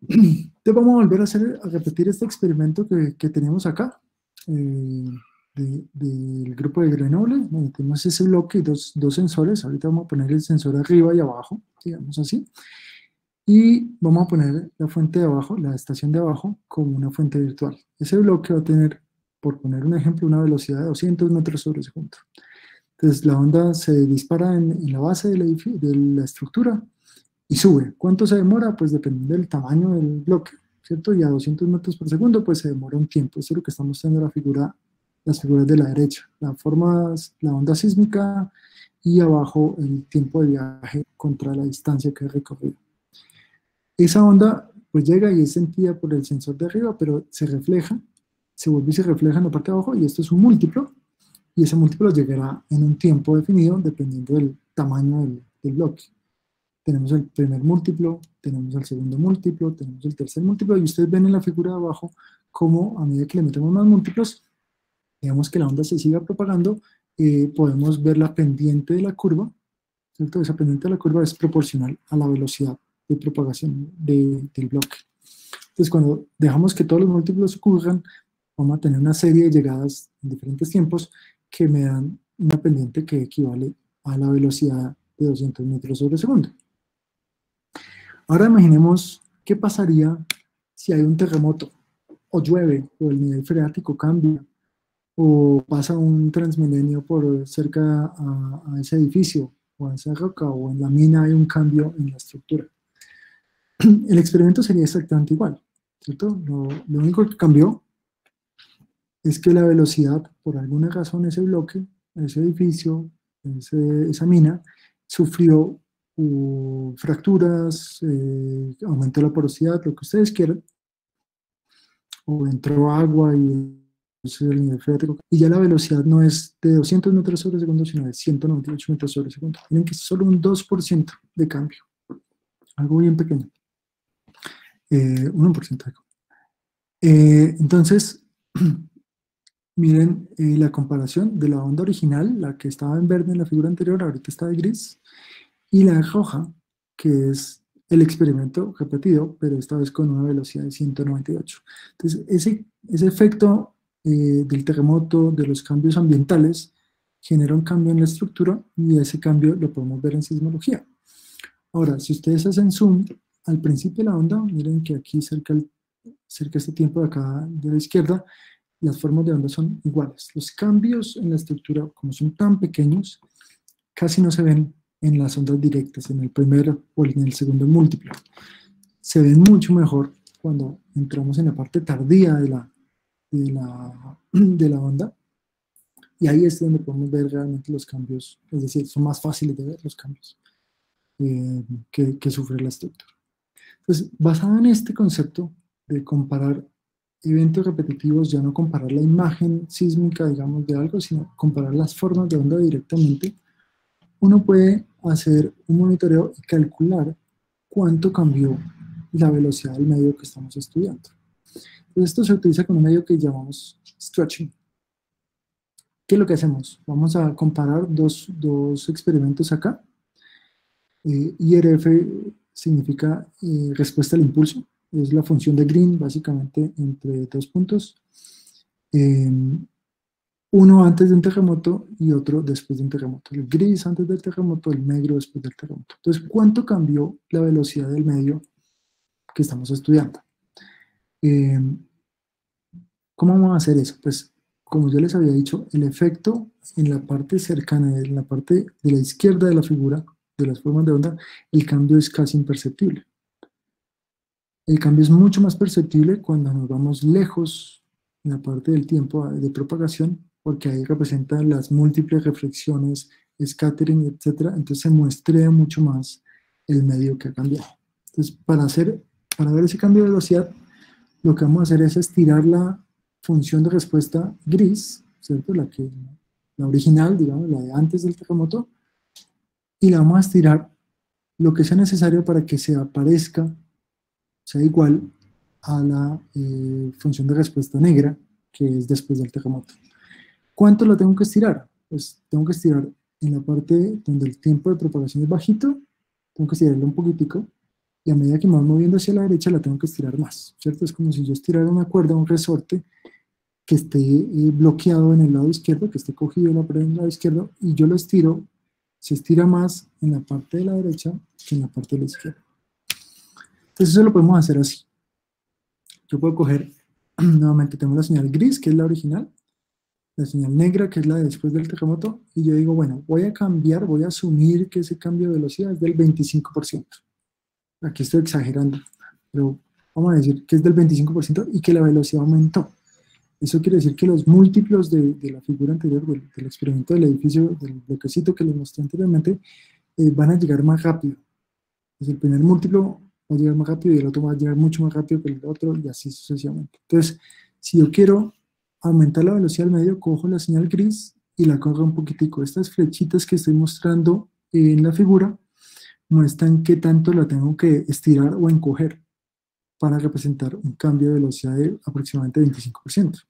Entonces vamos a volver a repetir este experimento que tenemos acá, del grupo de Grenoble. Tenemos ese bloque y dos sensores. Ahorita vamos a poner el sensor arriba y abajo, digamos así. Y vamos a poner la fuente de abajo, la estación de abajo, como una fuente virtual. Ese bloque va a tener por poner un ejemplo, una velocidad de 200 metros sobre segundo. Entonces la onda se dispara en la base de la estructura y sube. ¿Cuánto se demora? Pues dependiendo del tamaño del bloque, ¿cierto? Y a 200 metros por segundo, pues se demora un tiempo. Eso es lo que está mostrando las figuras de la derecha. La onda sísmica y abajo el tiempo de viaje contra la distancia que he recorrido. Esa onda pues llega y es sentida por el sensor de arriba, pero se refleja, se vuelve y se refleja en la parte de abajo, y esto es un múltiplo, y ese múltiplo llegará en un tiempo definido dependiendo del tamaño del bloque. Tenemos el primer múltiplo, tenemos el segundo múltiplo, tenemos el tercer múltiplo, y ustedes ven en la figura de abajo cómo a medida que le metemos más múltiplos, digamos que la onda se siga propagando, podemos ver la pendiente de la curva, ¿cierto? Esa pendiente de la curva es proporcional a la velocidad de propagación del bloque. Entonces, cuando dejamos que todos los múltiplos ocurran, vamos a tener una serie de llegadas en diferentes tiempos que me dan una pendiente que equivale a la velocidad de 200 metros sobre segundo. Ahora imaginemos qué pasaría si hay un terremoto, o llueve, o el nivel freático cambia, o pasa un transmilenio por cerca a ese edificio, o a esa roca, o en la mina hay un cambio en la estructura. El experimento sería exactamente igual, ¿cierto? Lo único que cambió es que la velocidad, por alguna razón, ese bloque, ese edificio, esa mina, sufrió fracturas, aumentó la porosidad, lo que ustedes quieran, o entró agua y el nivel freático, y ya la velocidad no es de 200 metros sobre segundo, sino de 198 metros sobre segundo. Miren que es solo un 2% de cambio, algo bien pequeño. 1% de cambio. Entonces, miren la comparación de la onda original, la que estaba en verde en la figura anterior, ahorita está de gris, y la roja, que es el experimento repetido, pero esta vez con una velocidad de 198. Entonces, ese efecto del terremoto, de los cambios ambientales, genera un cambio en la estructura, y ese cambio lo podemos ver en sismología. Ahora, si ustedes hacen zoom al principio de la onda, miren que aquí cerca este tiempo de acá de la izquierda, las formas de onda son iguales. Los cambios en la estructura, como son tan pequeños, casi no se ven en las ondas directas, en el primer o en el segundo múltiplo. Se ven mucho mejor cuando entramos en la parte tardía de la onda, y ahí es donde podemos ver realmente los cambios, es decir, son más fáciles de ver los cambios que sufre la estructura. Entonces, basado en este concepto de comparar eventos repetitivos, ya no comparar la imagen sísmica, digamos, de algo, sino comparar las formas de onda directamente, uno puede hacer un monitoreo y calcular cuánto cambió la velocidad del medio que estamos estudiando. Entonces, esto se utiliza con un medio que llamamos stretching. ¿Qué es lo que hacemos? Vamos a comparar dos experimentos acá. IRF significa respuesta al impulso. Es la función de Green, básicamente, entre dos puntos. Uno antes de un terremoto y otro después de un terremoto. El gris antes del terremoto, el negro después del terremoto. Entonces, ¿cuánto cambió la velocidad del medio que estamos estudiando? ¿Cómo vamos a hacer eso? Pues, como yo les había dicho, el efecto en la parte cercana, en la parte de la izquierda de la figura, de las formas de onda, el cambio es casi imperceptible. El cambio es mucho más perceptible cuando nos vamos lejos en la parte del tiempo de propagación, porque ahí representan las múltiples reflexiones, scattering, etc. Entonces se muestra mucho más el medio que ha cambiado. Entonces, para ver ese cambio de velocidad, lo que vamos a hacer es estirar la función de respuesta gris, ¿cierto? La original, digamos, la de antes del terremoto, y la vamos a estirar lo que sea necesario para que se aparezca, sea igual a la función de respuesta negra, que es después del terremoto. ¿Cuánto la tengo que estirar? Pues tengo que estirar en la parte donde el tiempo de propagación es bajito, tengo que estirarla un poquitico, y a medida que me voy moviendo hacia la derecha la tengo que estirar más, ¿cierto? Es como si yo estirara una cuerda, un resorte, que esté bloqueado en el lado izquierdo, que esté cogido en la pared en el lado izquierdo, y yo lo estiro, se estira más en la parte de la derecha que en la parte de la izquierda. Entonces eso lo podemos hacer así. Yo puedo coger nuevamente tenemos la señal gris, que es la original, la señal negra, que es la de después del terremoto, y yo digo, bueno, voy a cambiar, voy a asumir que ese cambio de velocidad es del 25%. Aquí estoy exagerando, pero vamos a decir que es del 25% y que la velocidad aumentó. Eso quiere decir que los múltiplos de la figura anterior, del experimento del edificio, del bloquecito que les mostré anteriormente, van a llegar más rápido. Entonces, el primer múltiplo va a llegar más rápido y el otro va a llegar mucho más rápido que el otro y así sucesivamente. Entonces, si yo quiero aumentar la velocidad al medio, cojo la señal gris y la corro un poquitico. Estas flechitas que estoy mostrando en la figura muestran qué tanto la tengo que estirar o encoger para representar un cambio de velocidad de aproximadamente 25%. Entonces,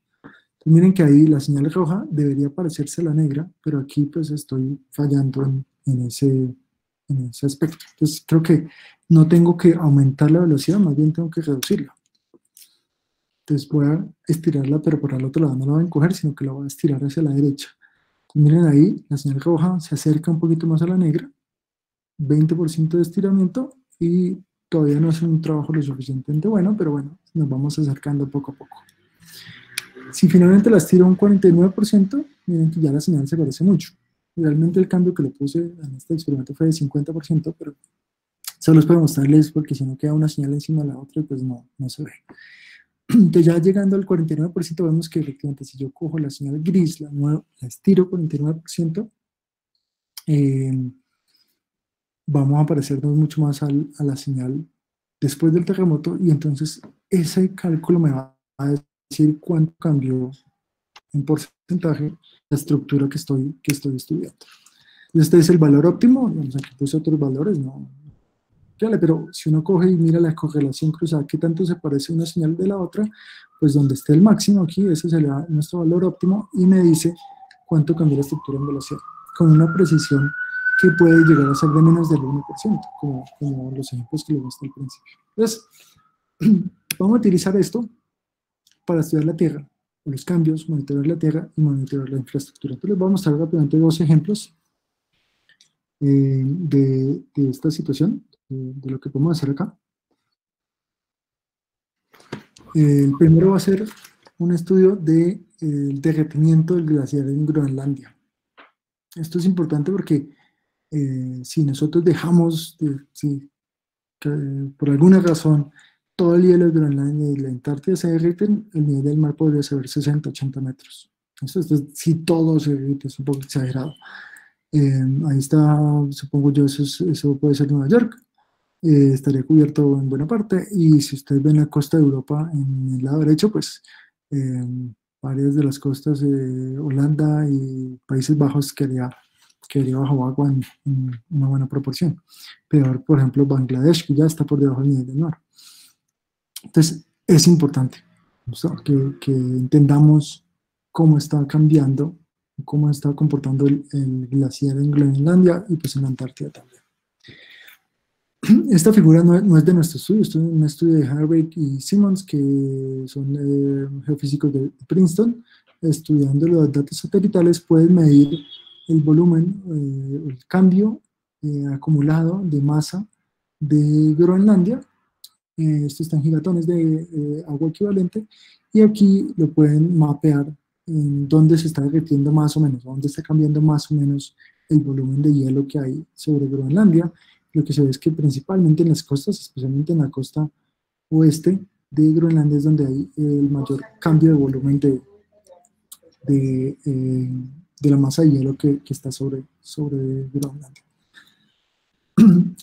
miren que ahí la señal roja debería parecerse a la negra, pero aquí pues estoy fallando en ese aspecto. Entonces creo que no tengo que aumentar la velocidad, más bien tengo que reducirla. Entonces voy a estirarla, pero por el otro lado no la voy a encoger, sino que la voy a estirar hacia la derecha. Entonces, miren ahí, la señal roja se acerca un poquito más a la negra, 20% de estiramiento, y todavía no es un trabajo lo suficientemente bueno, pero bueno, nos vamos acercando poco a poco. Si finalmente la estiro un 49%, miren que ya la señal se parece mucho. Realmente el cambio que le puse en este experimento fue de 50%, pero solo es para mostrarles porque si no queda una señal encima de la otra, pues no se ve. Entonces ya llegando al 49% vemos que efectivamente si yo cojo la señal gris, la estiro 49%, vamos a parecernos mucho más a la señal después del terremoto, y entonces ese cálculo me va a decir cuánto cambió en porcentaje la estructura que estoy estudiando. Este es el valor óptimo, digamos, aquí puse otros valores, pero si uno coge y mira la correlación cruzada, qué tanto se parece una señal de la otra, pues donde esté el máximo aquí, ese será nuestro valor óptimo, y me dice cuánto cambió la estructura en velocidad, con una precisión que puede llegar a ser de menos del 1%, como los ejemplos que les mostré al principio. Entonces, vamos a utilizar esto para estudiar la Tierra, los cambios, monitorear la Tierra y monitorear la infraestructura. Entonces les voy a mostrar rápidamente dos ejemplos de esta situación, de lo que podemos hacer acá. El primero va a ser un estudio del derretimiento del glaciar en Groenlandia. Esto es importante porque si nosotros dejamos, por alguna razón, todo el hielo de Groenlandia y la Antártida se derriten, el nivel del mar podría ser 60, 80 metros. Esto si todo se derrite, es un poco exagerado. Ahí está, supongo yo, eso puede ser Nueva York. Estaría cubierto en buena parte, y si ustedes ven la costa de Europa en el lado derecho, pues varias de las costas de Holanda y Países Bajos quedaría bajo agua en una buena proporción. Peor, por ejemplo, Bangladesh, que ya está por debajo del nivel del mar. Entonces, es importante, ¿no?, que entendamos cómo está cambiando, cómo está comportando el glaciar en Groenlandia y pues en la Antártida también. Esta figura no es de nuestro estudio, es un estudio de Harvey y Simmons, que son geofísicos de Princeton. Estudiando los datos satelitales pueden medir el volumen, el cambio acumulado de masa de Groenlandia. Esto está en gigatones de agua equivalente, y aquí lo pueden mapear en dónde se está derritiendo más o menos, dónde está cambiando más o menos el volumen de hielo que hay sobre Groenlandia. Lo que se ve es que principalmente en las costas, especialmente en la costa oeste de Groenlandia, es donde hay el mayor cambio de volumen de la masa de hielo que está sobre Groenlandia.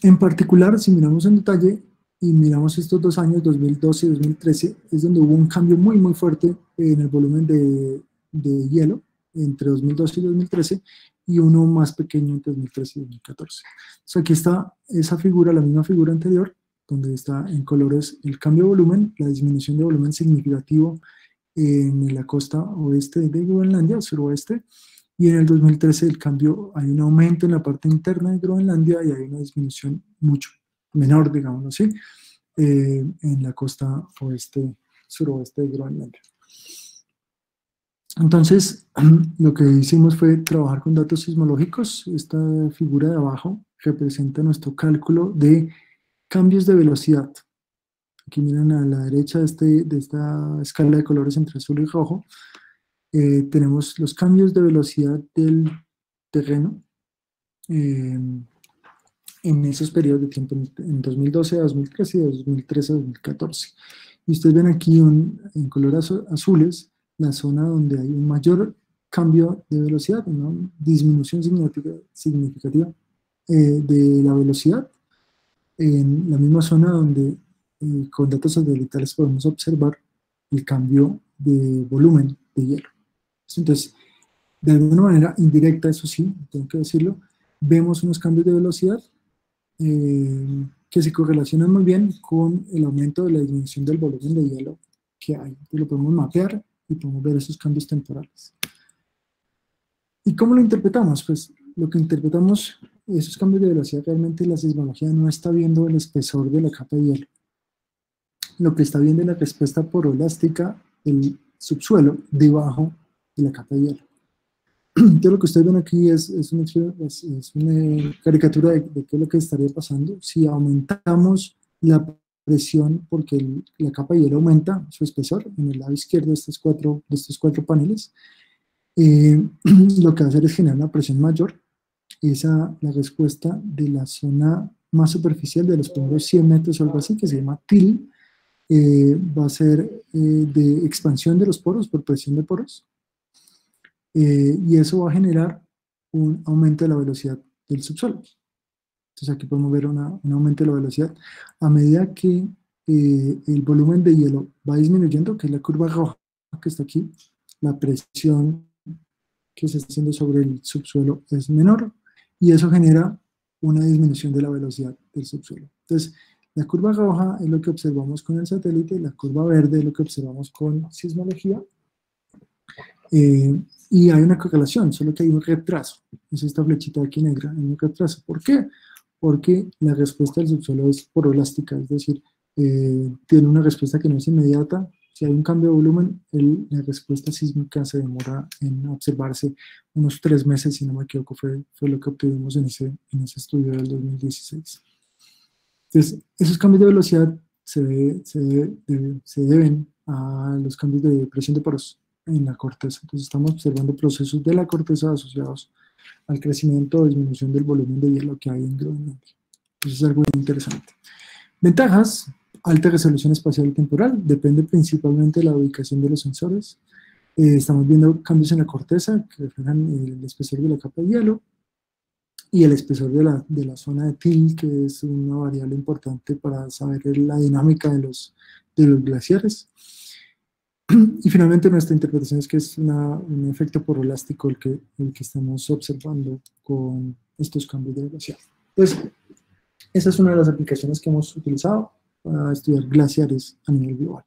En particular, si miramos en detalle y miramos estos 2 años, 2012 y 2013, es donde hubo un cambio muy muy fuerte en el volumen de hielo entre 2012 y 2013, y uno más pequeño entre 2013 y 2014. Entonces aquí está esa figura, la misma figura anterior, donde está en colores el cambio de volumen, la disminución de volumen significativo en la costa oeste de Groenlandia, suroeste, y en el 2013 el cambio, hay un aumento en la parte interna de Groenlandia y hay una disminución mucho menor, digámoslo así, en la costa oeste, suroeste de Groenlandia. Entonces, lo que hicimos fue trabajar con datos sismológicos. Esta figura de abajo representa nuestro cálculo de cambios de velocidad Aquí miran a la derecha de esta escala de colores entre azul y rojo. Tenemos los cambios de velocidad del terreno en esos periodos de tiempo, en 2012 a 2013 y de 2013 a 2014. Y ustedes ven aquí en colores azules la zona donde hay un mayor cambio de velocidad, una disminución significativa de la velocidad, en la misma zona donde con datos satelitales podemos observar el cambio de volumen de hielo. Entonces, de alguna manera indirecta, eso sí, tengo que decirlo, vemos unos cambios de velocidad que se correlacionan muy bien con el aumento de la disminución del volumen de hielo que hay. Entonces lo podemos mapear y podemos ver esos cambios temporales. ¿Y cómo lo interpretamos? Pues lo que interpretamos, esos cambios de velocidad, realmente la sismología no está viendo el espesor de la capa de hielo. Lo que está viendo es la respuesta poroelástica del subsuelo debajo de la capa de hielo. Entonces lo que ustedes ven aquí es una caricatura de qué es lo que estaría pasando si aumentamos la presión, porque la capa de hielo aumenta su espesor en el lado izquierdo de estos cuatro paneles. Lo que va a hacer es generar una presión mayor. La respuesta de la zona más superficial de los primeros 100 metros o algo así, que se llama TIL, va a ser de expansión de los poros por presión de poros. Y eso va a generar un aumento de la velocidad del subsuelo. Entonces aquí podemos ver un aumento de la velocidad a medida que el volumen de hielo va disminuyendo, que es la curva roja que está aquí. La presión que se está haciendo sobre el subsuelo es menor y eso genera una disminución de la velocidad del subsuelo. Entonces, la curva roja es lo que observamos con el satélite, la curva verde es lo que observamos con sismología. Y hay una correlación, solo que hay un retraso. Es esta flechita aquí negra, hay un retraso. ¿Por qué? Porque la respuesta del subsuelo es poroelástica, es decir, tiene una respuesta que no es inmediata. Si hay un cambio de volumen, la respuesta sísmica se demora en observarse unos 3 meses, si no me equivoco, fue lo que obtuvimos en ese estudio del 2016. Entonces, esos cambios de velocidad se deben a los cambios de presión de poros en la corteza. Entonces estamos observando procesos de la corteza asociados al crecimiento o disminución del volumen de hielo que hay en Groenlandia. Eso es algo interesante. Ventajas: alta resolución espacial y temporal, depende principalmente de la ubicación de los sensores. Estamos viendo cambios en la corteza que reflejan el espesor de la capa de hielo y el espesor de la zona de TIL, que es una variable importante para saber la dinámica de los glaciares. Y finalmente nuestra interpretación es que es un efecto poroelástico el que estamos observando con estos cambios de velocidad. Entonces, esa es una de las aplicaciones que hemos utilizado para estudiar glaciares a nivel global.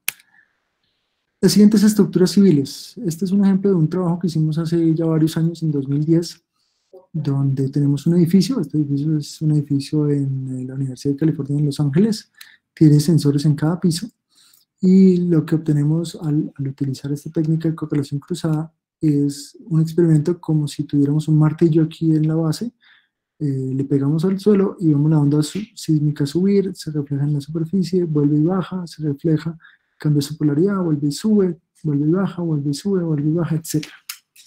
Las siguientes estructuras civiles. Este es un ejemplo de un trabajo que hicimos hace ya varios años, en 2010, donde tenemos un edificio. Este edificio es un edificio en la Universidad de California en Los Ángeles. Tiene sensores en cada piso. Y lo que obtenemos al utilizar esta técnica de correlación cruzada es un experimento como si tuviéramos un martillo aquí en la base, le pegamos al suelo y vemos la onda sísmica subir, se refleja en la superficie, vuelve y baja, se refleja, cambia su polaridad, vuelve y sube, vuelve y baja, vuelve y sube, vuelve y baja, etc.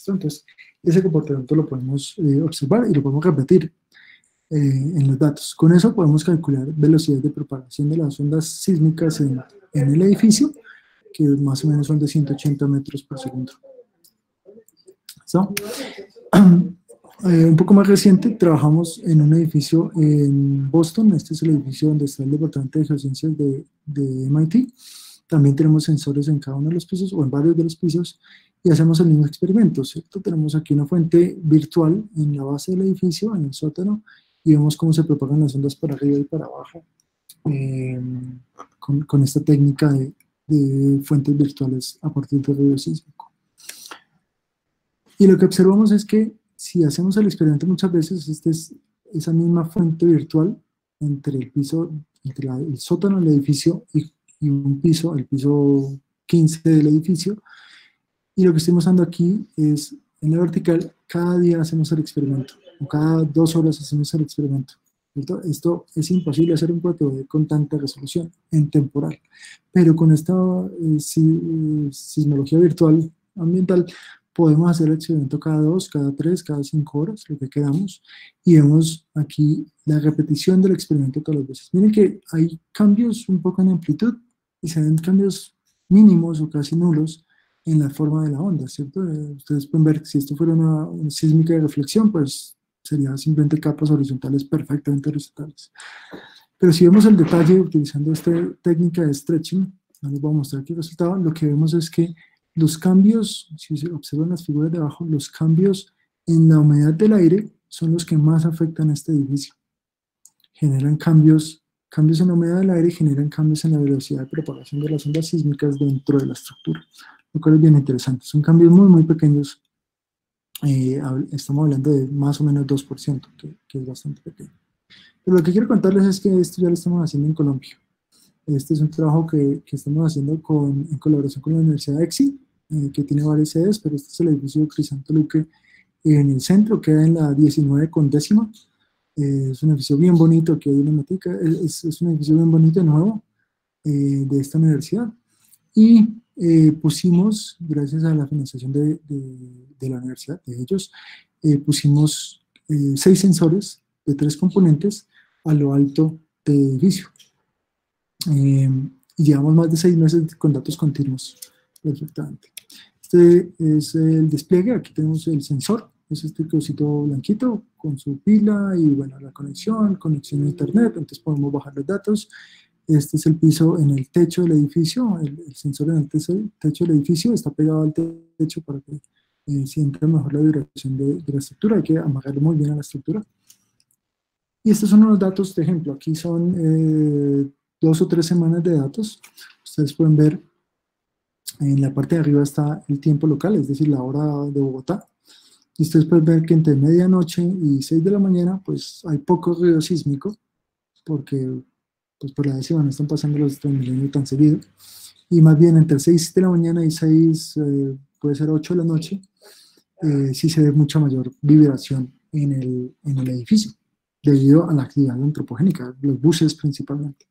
Entonces, ese comportamiento lo podemos observar y lo podemos repetir en los datos. Con eso podemos calcular velocidades de propagación de las ondas sísmicas en el edificio, que más o menos son de 180 metros por segundo. ¿So? Un poco más reciente, trabajamos en un edificio en Boston. Este es el edificio donde está el Departamento de Geociencias de MIT. También tenemos sensores en cada uno de los pisos, o en varios de los pisos, y hacemos el mismo experimento, ¿cierto? Tenemos aquí una fuente virtual en la base del edificio, en el sótano, y vemos cómo se propagan las ondas para arriba y para abajo con esta técnica de fuentes virtuales a partir del ruido sísmico. Y lo que observamos es que si hacemos el experimento muchas veces, esa misma fuente virtual entre el sótano del edificio y un piso, el piso 15 del edificio, y lo que estoy mostrando aquí es, en la vertical, cada día hacemos el experimento, o cada 2 horas hacemos el experimento. ¿cierto? Esto es imposible hacer un 4D con tanta resolución en temporal, pero con esta sismología virtual ambiental podemos hacer el experimento cada 2, cada 3, cada 5 horas, lo que queramos, y vemos aquí la repetición del experimento todas las veces. Miren que hay cambios un poco en amplitud y se ven cambios mínimos o casi nulos en la forma de la onda, ¿cierto? Ustedes pueden ver que si esto fuera una sísmica de reflexión, pues serían simplemente capas horizontales perfectamente horizontales. Pero si vemos el detalle utilizando esta técnica de stretching, no les voy a mostrar aquí el resultado, lo que vemos es que los cambios, si se observan las figuras de abajo, los cambios en la humedad del aire son los que más afectan a este edificio. Generan cambios en la humedad del aire, generan cambios en la velocidad de propagación de las ondas sísmicas dentro de la estructura, lo cual es bien interesante. Son cambios muy, muy pequeños. Estamos hablando de más o menos 2%, que es bastante pequeño. Pero lo que quiero contarles es que esto ya lo estamos haciendo en Colombia. Este es un trabajo que estamos haciendo en colaboración con la Universidad de EXI, que tiene varias sedes, pero este es el edificio Crisanto Luque en el centro, queda en la 19 con décima. Es un edificio bien bonito, aquí hay una notica, es un edificio bien bonito, nuevo, de esta universidad. Y pusimos, gracias a la financiación de la universidad, de ellos, pusimos 6 sensores de 3 componentes a lo alto del edificio. Y llevamos más de 6 meses con datos continuos, perfectamente. Este es el despliegue, aquí tenemos el sensor, es este cosito blanquito con su pila y bueno, la conexión a internet, entonces podemos bajar los datos. Este es el piso en el techo del edificio, el sensor en el techo del edificio está pegado al techo para que sienta mejor la vibración de la estructura, hay que amarrarlo muy bien a la estructura. Y estos son unos datos de ejemplo, aquí son 2 o 3 semanas de datos. Ustedes pueden ver, en la parte de arriba está el tiempo local, es decir, la hora de Bogotá. Y ustedes pueden ver que entre medianoche y 6 de la mañana, pues hay poco ruido sísmico, porque pues por la décima no están pasando los Transmilenio tan seguido. Y más bien entre 6 de la mañana y 6, puede ser 8 de la noche, sí se ve mucha mayor vibración en el edificio, debido a la actividad antropogénica, los buses principalmente.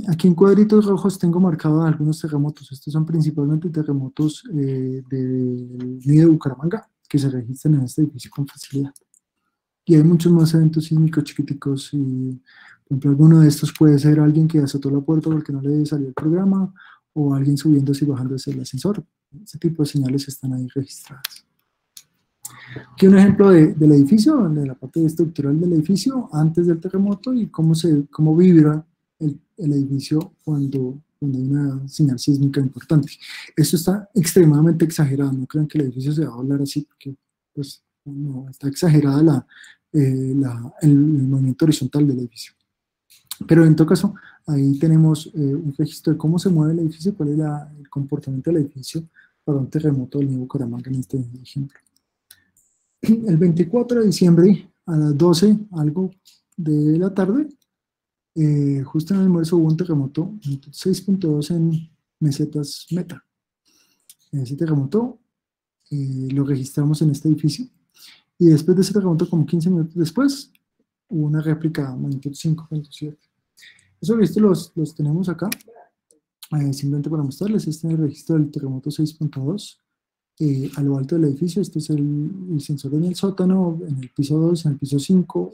Aquí en cuadritos rojos tengo marcados algunos terremotos. Estos son principalmente terremotos del nido de Bucaramanga, que se registran en este edificio con facilidad. Y hay muchos más eventos sísmicos chiquiticos. Y, por ejemplo, alguno de estos puede ser alguien que azotó la puerta porque no le salió el programa, o alguien subiéndose y bajándose el ascensor. Ese tipo de señales están ahí registradas. Aquí un ejemplo del edificio, de la parte estructural del edificio, antes del terremoto, y cómo vibra el edificio cuando hay una señal sísmica importante. Esto está extremadamente exagerado, no crean que el edificio se va a doblar así, porque pues, no, está exagerada el movimiento horizontal del edificio. Pero en todo caso, ahí tenemos un registro de cómo se mueve el edificio, cuál es el comportamiento del edificio para un terremoto del nido Bucaramanga en este ejemplo. El 24 de diciembre a las 12 algo de la tarde, justo en el almuerzo hubo un terremoto 6.2 en mesetas Meta. Ese terremoto lo registramos en este edificio, y después de ese terremoto, como 15 minutos después, hubo una réplica magnitud 5.7. Esos registros los tenemos acá, simplemente para mostrarles. Este es el registro del terremoto 6.2 a lo alto del edificio. Este es el sensor en el sótano, en el piso 2, en el piso 5,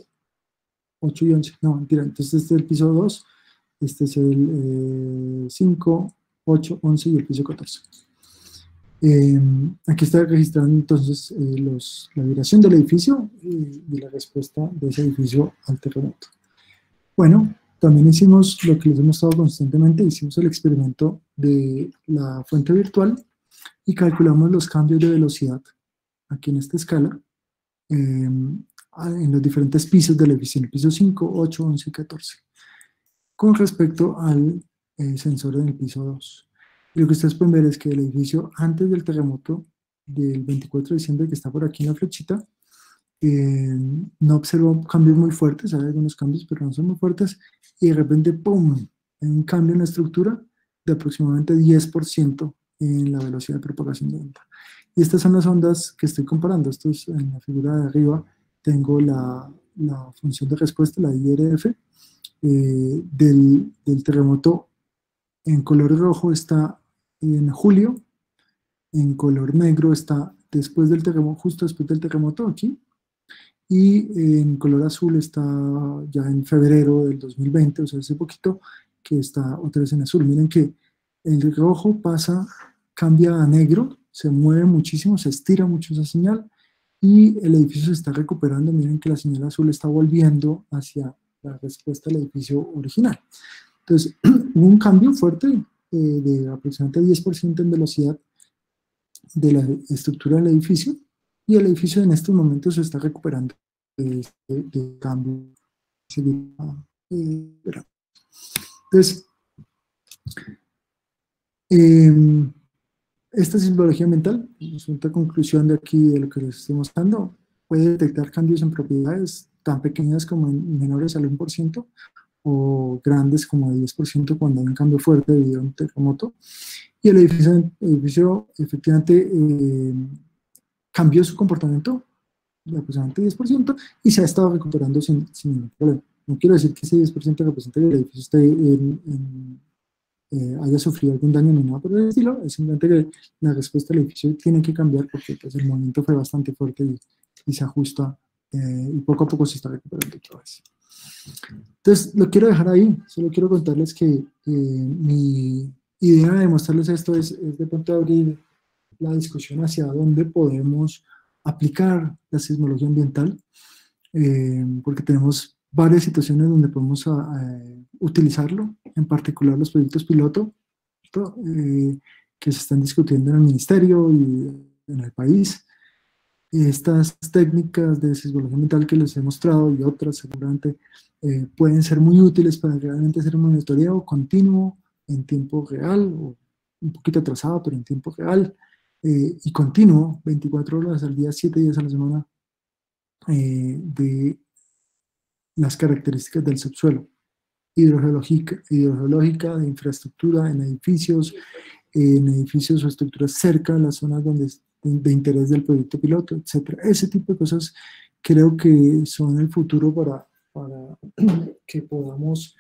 8 y 11, no, mentira, entonces este es el piso 2, este es el 5, 8, 11 y el piso 14. Aquí está registrando entonces la vibración del edificio y la respuesta de ese edificio al terremoto. Bueno, también hicimos lo que les he mostrado constantemente, hicimos el experimento de la fuente virtual y calculamos los cambios de velocidad aquí en esta escala, en los diferentes pisos del edificio, en el piso 5, 8, 11 y 14, con respecto al sensor en el piso 2. Y lo que ustedes pueden ver es que el edificio antes del terremoto del 24 de diciembre, que está por aquí en la flechita, no observó cambios muy fuertes, hay algunos cambios, pero no son muy fuertes, y de repente, ¡pum!, hay un cambio en la estructura de aproximadamente 10% en la velocidad de propagación de onda. Y estas son las ondas que estoy comparando. Esto es en la figura de arriba, tengo la la función de respuesta, la IRF, del terremoto. En color rojo está en julio, en color negro está después del terremoto, justo después del terremoto aquí, y en color azul está ya en febrero del 2020, o sea, hace poquito, que está otra vez en azul. Miren que el rojo pasa, cambia a negro, se mueve muchísimo, se estira mucho esa señal, y el edificio se está recuperando. Miren que la señal azul está volviendo hacia la respuesta del edificio original. Entonces, hubo un cambio fuerte de aproximadamente 10% en velocidad de la estructura del edificio, y el edificio en estos momentos se está recuperando de cambio. Entonces, esta sismología ambiental, resulta conclusión de aquí de lo que les estoy mostrando, puede detectar cambios en propiedades tan pequeñas como menores al 1%, o grandes como el 10% cuando hay un cambio fuerte debido a un terremoto. Y el edificio efectivamente cambió su comportamiento de aproximadamente 10% y se ha estado recuperando sin ningún problema. No quiero decir que ese 10% represente que el edificio haya sufrido algún daño ni nada por el estilo, es simplemente que la respuesta del edificio tiene que cambiar porque pues, el movimiento fue bastante fuerte y se ajusta y poco a poco se está recuperando otra vez. Entonces, lo quiero dejar ahí. Solo quiero contarles que mi idea de mostrarles esto es de pronto abrir la discusión hacia dónde podemos aplicar la sismología ambiental, porque tenemos varias situaciones donde podemos utilizarlo, en particular los proyectos piloto que se están discutiendo en el ministerio y en el país. Estas técnicas de sismología ambiental que les he mostrado y otras seguramente pueden ser muy útiles para realmente hacer un monitoreo continuo en tiempo real, o un poquito atrasado, pero en tiempo real, y continuo, 24 horas al día, 7 días a la semana, de las características del subsuelo, hidrogeológica, de infraestructura, en edificios o estructuras cerca de las zonas de interés del proyecto piloto, etc. Ese tipo de cosas creo que son el futuro para que podamos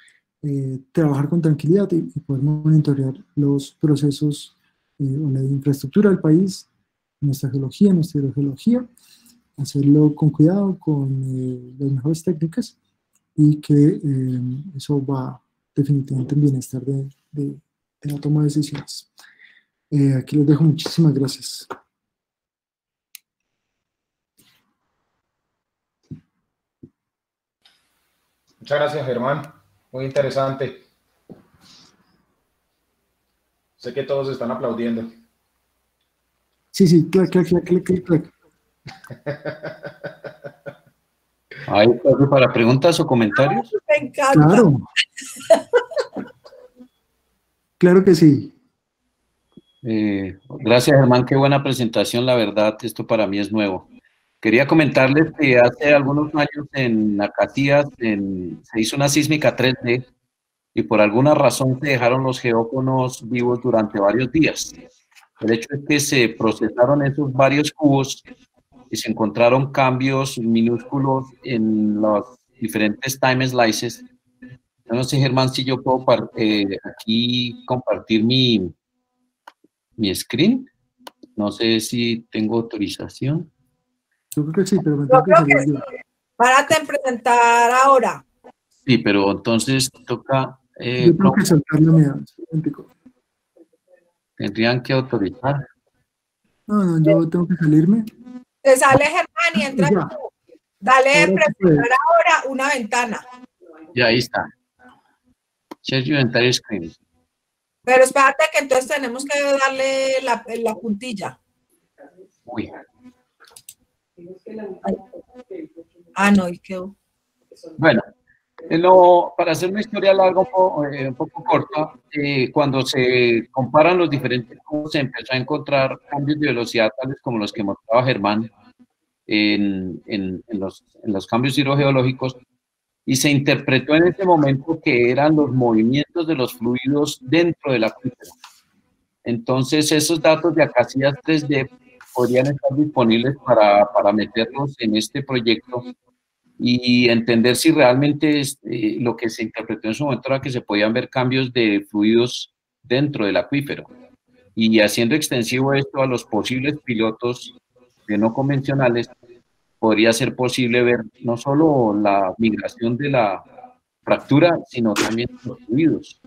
trabajar con tranquilidad y poder monitorear los procesos o la infraestructura del país, nuestra geología, nuestra hidrogeología, hacerlo con cuidado, con las mejores técnicas, y que eso va definitivamente en bienestar de la toma de decisiones. Aquí les dejo. Muchísimas gracias. Muchas gracias, Germán. Muy interesante. Sé que todos están aplaudiendo. Sí, clac, clac, clac, clac, clac, clac. ¿Hay espacio para preguntas o comentarios? Me encanta. Claro. Claro que sí. Gracias, Germán, qué buena presentación, la verdad, esto para mí es nuevo. Quería comentarles que hace algunos años en Acatías se hizo una sísmica 3D y por alguna razón se dejaron los geófonos vivos durante varios días. El hecho es que se procesaron esos varios cubos y se encontraron cambios minúsculos en los diferentes time slices. Yo no sé, Germán, si yo puedo aquí compartir mi screen. No sé si tengo autorización. Yo creo que sí, pero me Yo tengo que creo que salir sí. yo. Párate en presentar ahora. Sí, pero entonces toca... Yo tengo que soltar la mía. Tendrían que autorizar. No, yo tengo que salirme. Te sale Germán y entra Ya. tú. Dale Ahora presentar sí puede. ahora una ventana. Ya, ahí está. Share your entire screen. Pero espérate que entonces tenemos que darle la puntilla. Uy. Ah, no, y quedó. Bueno, para hacer una historia larga, un poco corta, cuando se comparan los diferentes cubos, se empezó a encontrar cambios de velocidad tales como los que mostraba Germán en los cambios hidrogeológicos, y se interpretó en ese momento que eran los movimientos de los fluidos dentro del acuífero. Entonces, esos datos de Acacias 3D podrían estar disponibles para meterlos en este proyecto y entender si realmente lo que se interpretó en su momento era que se podían ver cambios de fluidos dentro del acuífero. Y haciendo extensivo esto a los posibles pilotos de no convencionales, podría ser posible ver no solo la migración de la fractura, sino también los fluidos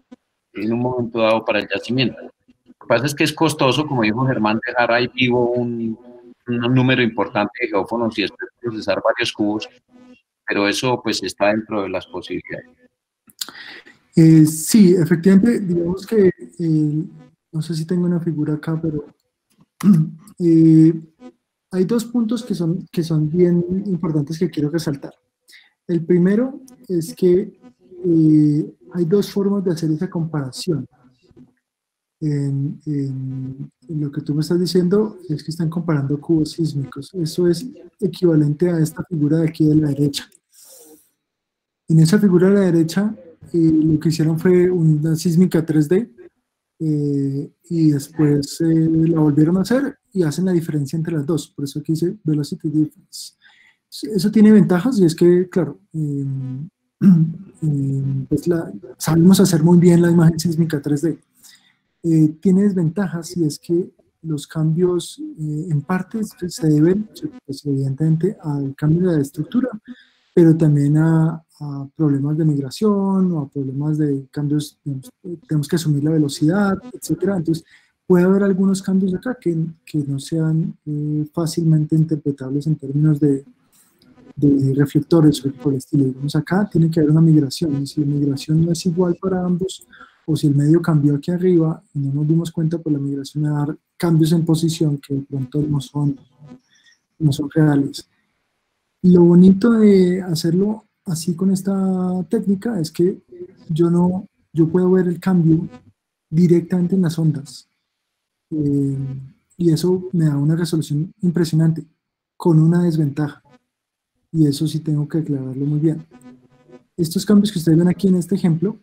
en un momento dado para el yacimiento. Lo que pasa es que es costoso, como dijo Germán, dejar ahí vivo un número importante de geófonos y después procesar varios cubos, pero eso pues está dentro de las posibilidades. Sí, efectivamente, digamos que, no sé si tengo una figura acá, pero hay dos puntos que son bien importantes que quiero resaltar. El primero es que hay dos formas de hacer esa comparación. En lo que tú me estás diciendo es que están comparando cubos sísmicos. Eso es equivalente a esta figura de aquí de la derecha. En esa figura de la derecha, lo que hicieron fue una sísmica 3D y después la volvieron a hacer y hacen la diferencia entre las dos. Por eso aquí dice Velocity Difference. Eso tiene ventajas y es que, claro, pues sabemos hacer muy bien la imagen sísmica 3D. Tiene desventajas y es que los cambios en parte se deben, pues, evidentemente, al cambio de la estructura, pero también a problemas de migración o a problemas de cambios, tenemos que asumir la velocidad, etcétera. Entonces, puede haber algunos cambios acá que no sean fácilmente interpretables en términos de reflectores o por el estilo. Digamos, acá tiene que haber una migración, y si la migración no es igual para ambos, o si el medio cambió aquí arriba y no nos dimos cuenta, por la migración a dar cambios en posición que de pronto no son reales. Lo bonito de hacerlo así con esta técnica es que yo puedo ver el cambio directamente en las ondas. Y eso me da una resolución impresionante, con una desventaja. Y eso sí tengo que aclararlo muy bien. Estos cambios que ustedes ven aquí en este ejemplo,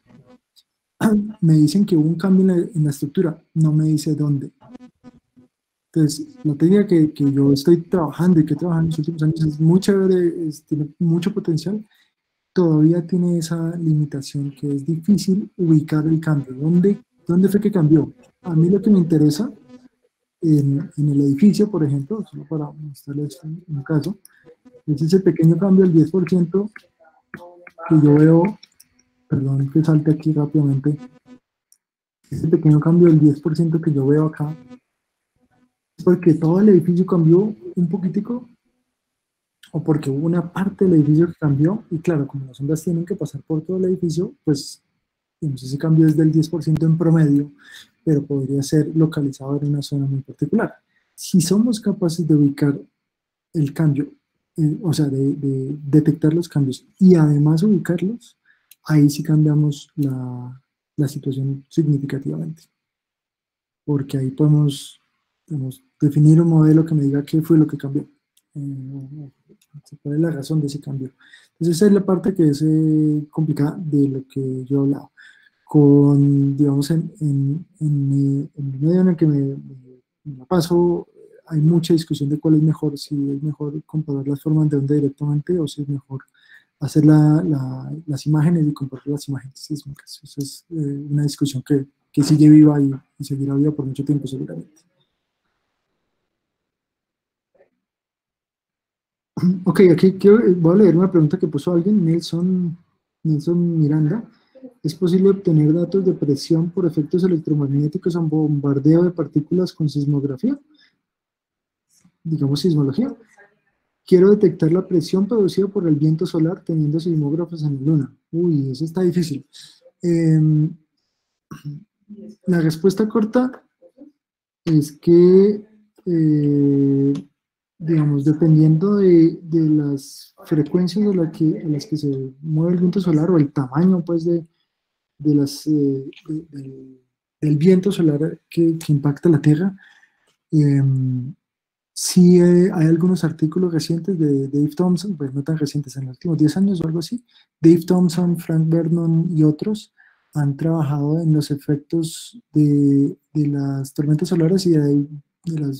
me dicen que hubo un cambio en la estructura, no me dice dónde. Entonces, la técnica que yo estoy trabajando y que he trabajado en los últimos años es muy chévere, tiene mucho potencial, todavía tiene esa limitación que es difícil ubicar el cambio. ¿Dónde fue que cambió? A mí lo que me interesa en el edificio, por ejemplo, solo para mostrarles un caso, es ese pequeño cambio del 10% que yo veo, perdón que salte aquí rápidamente, ese pequeño cambio del 10% que yo veo acá, es porque todo el edificio cambió un poquitico, o porque hubo una parte del edificio que cambió, y claro, como las ondas tienen que pasar por todo el edificio, pues ese cambio es del 10% en promedio, pero podría ser localizado en una zona muy particular. Si somos capaces de ubicar el cambio, o sea, de detectar los cambios y además ubicarlos, ahí sí cambiamos la situación significativamente. Porque ahí podemos definir un modelo que me diga qué fue lo que cambió. ¿Cuál es la razón de ese cambio? Entonces esa es la parte que es complicada de lo que yo hablaba. Digamos, en el medio en el que me la paso, hay mucha discusión de cuál es mejor, si es mejor comparar las formas de onda directamente o si es mejor hacer las imágenes y comparar las imágenes sísmicas. Esa es una discusión que sigue viva y seguirá viva por mucho tiempo seguramente. Ok, aquí voy a leer una pregunta que puso alguien, Nelson Miranda. ¿Es posible obtener datos de presión por efectos electromagnéticos o bombardeo de partículas con sismografía? Digamos sismología. Quiero detectar la presión producida por el viento solar teniendo sismógrafos en la Luna. Uy, eso está difícil. La respuesta corta es que, digamos, dependiendo de las frecuencias a las que se mueve el viento solar o el tamaño, pues, del viento solar que impacta la Tierra, sí hay algunos artículos recientes de Dave Thompson, pues no tan recientes, en los últimos 10 años o algo así. Dave Thompson, Frank Vernon y otros han trabajado en los efectos de las tormentas solares y de la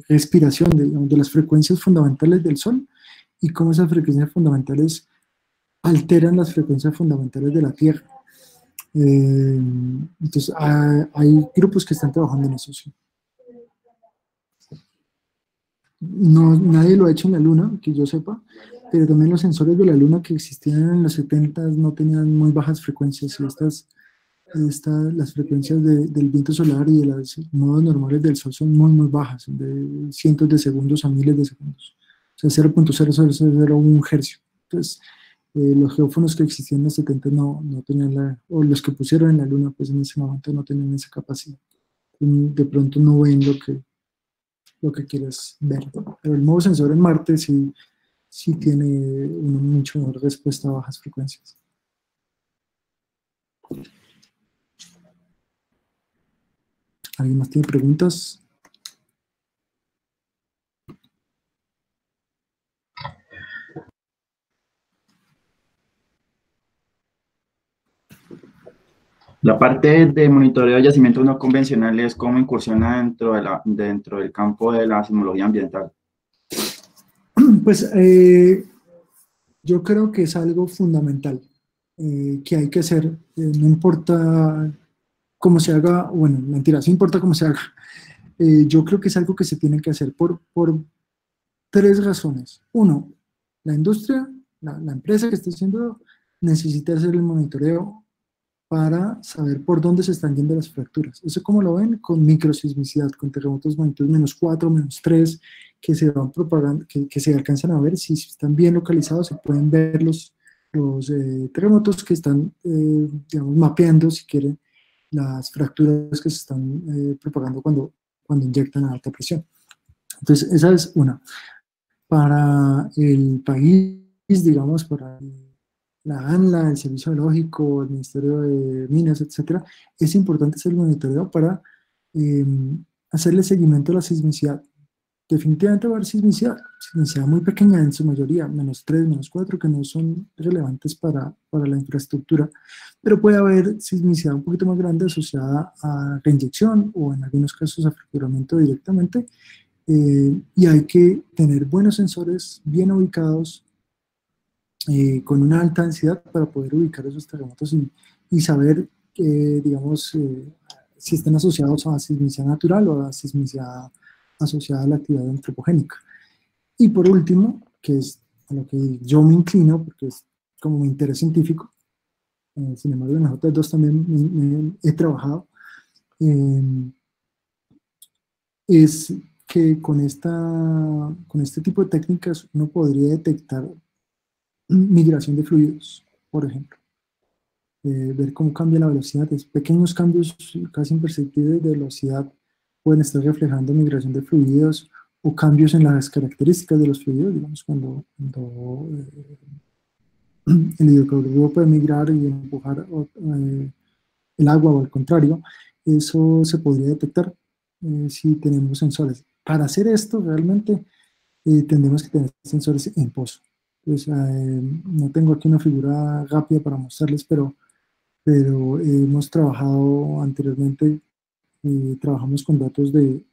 respiración, de las frecuencias fundamentales del Sol, y cómo esas frecuencias fundamentales alteran las frecuencias fundamentales de la Tierra. Entonces, hay grupos que están trabajando en eso, sí. No, nadie lo ha hecho en la Luna, que yo sepa, pero también los sensores de la Luna que existían en los 70 no tenían muy bajas frecuencias, y las frecuencias del viento solar y de los modos normales del Sol son muy, muy bajas, son de cientos de segundos a miles de segundos, o sea, 0.0001 hercio. Entonces, los geófonos que existían en los 70 no tenían o los que pusieron en la Luna, pues en ese momento no tenían esa capacidad. De pronto no ven lo que quieres ver, ¿no? Pero el nuevo sensor en Marte sí tiene una mucho mejor respuesta a bajas frecuencias. ¿Alguien más tiene preguntas? La parte de monitoreo de yacimientos no convencionales, ¿cómo incursiona dentro del campo de la sismología ambiental? Pues yo creo que es algo fundamental que hay que hacer, no importa cómo se haga, bueno, mentira, sí importa cómo se haga. Yo creo que es algo que se tiene que hacer por 3 razones. Uno, la industria, la empresa que está haciendo, necesita hacer el monitoreo para saber por dónde se están yendo las fracturas. Eso como lo ven con microsismicidad, con terremotos magnitud -4, -3, que se van propagando, que se alcanzan a ver. Si están bien localizados, se pueden ver los terremotos que están, digamos, mapeando, si quieren, las fracturas que se están propagando cuando inyectan a alta presión. Entonces, esa es una. Para el país, digamos, para la ANLA, el Servicio Geológico, el Ministerio de Minas, etcétera, es importante hacer el monitoreo para hacerle seguimiento a la sismicidad. Definitivamente va a haber sismicidad muy pequeña en su mayoría, -3, -4, que no son relevantes para la infraestructura, pero puede haber sismicidad un poquito más grande asociada a reinyección o en algunos casos a fracturamiento directamente, y hay que tener buenos sensores bien ubicados, con una alta densidad para poder ubicar esos terremotos y saber, digamos, si están asociados a sismicidad natural o a sismicidad asociada a la actividad antropogénica. Y por último, que es a lo que yo me inclino, porque es como mi interés científico, sin embargo en las otras 2 también he trabajado, es que con este tipo de técnicas uno podría detectar migración de fluidos, por ejemplo. Ver cómo cambia la velocidad, pequeños cambios casi imperceptibles de velocidad pueden estar reflejando migración de fluidos o cambios en las características de los fluidos, digamos, cuando el hidrocarburo puede migrar y empujar el agua o al contrario. Eso se podría detectar si tenemos sensores. Para hacer esto realmente tendremos que tener sensores en pozo. Pues, no tengo aquí una figura rápida para mostrarles, pero hemos trabajado anteriormente, trabajamos con datos de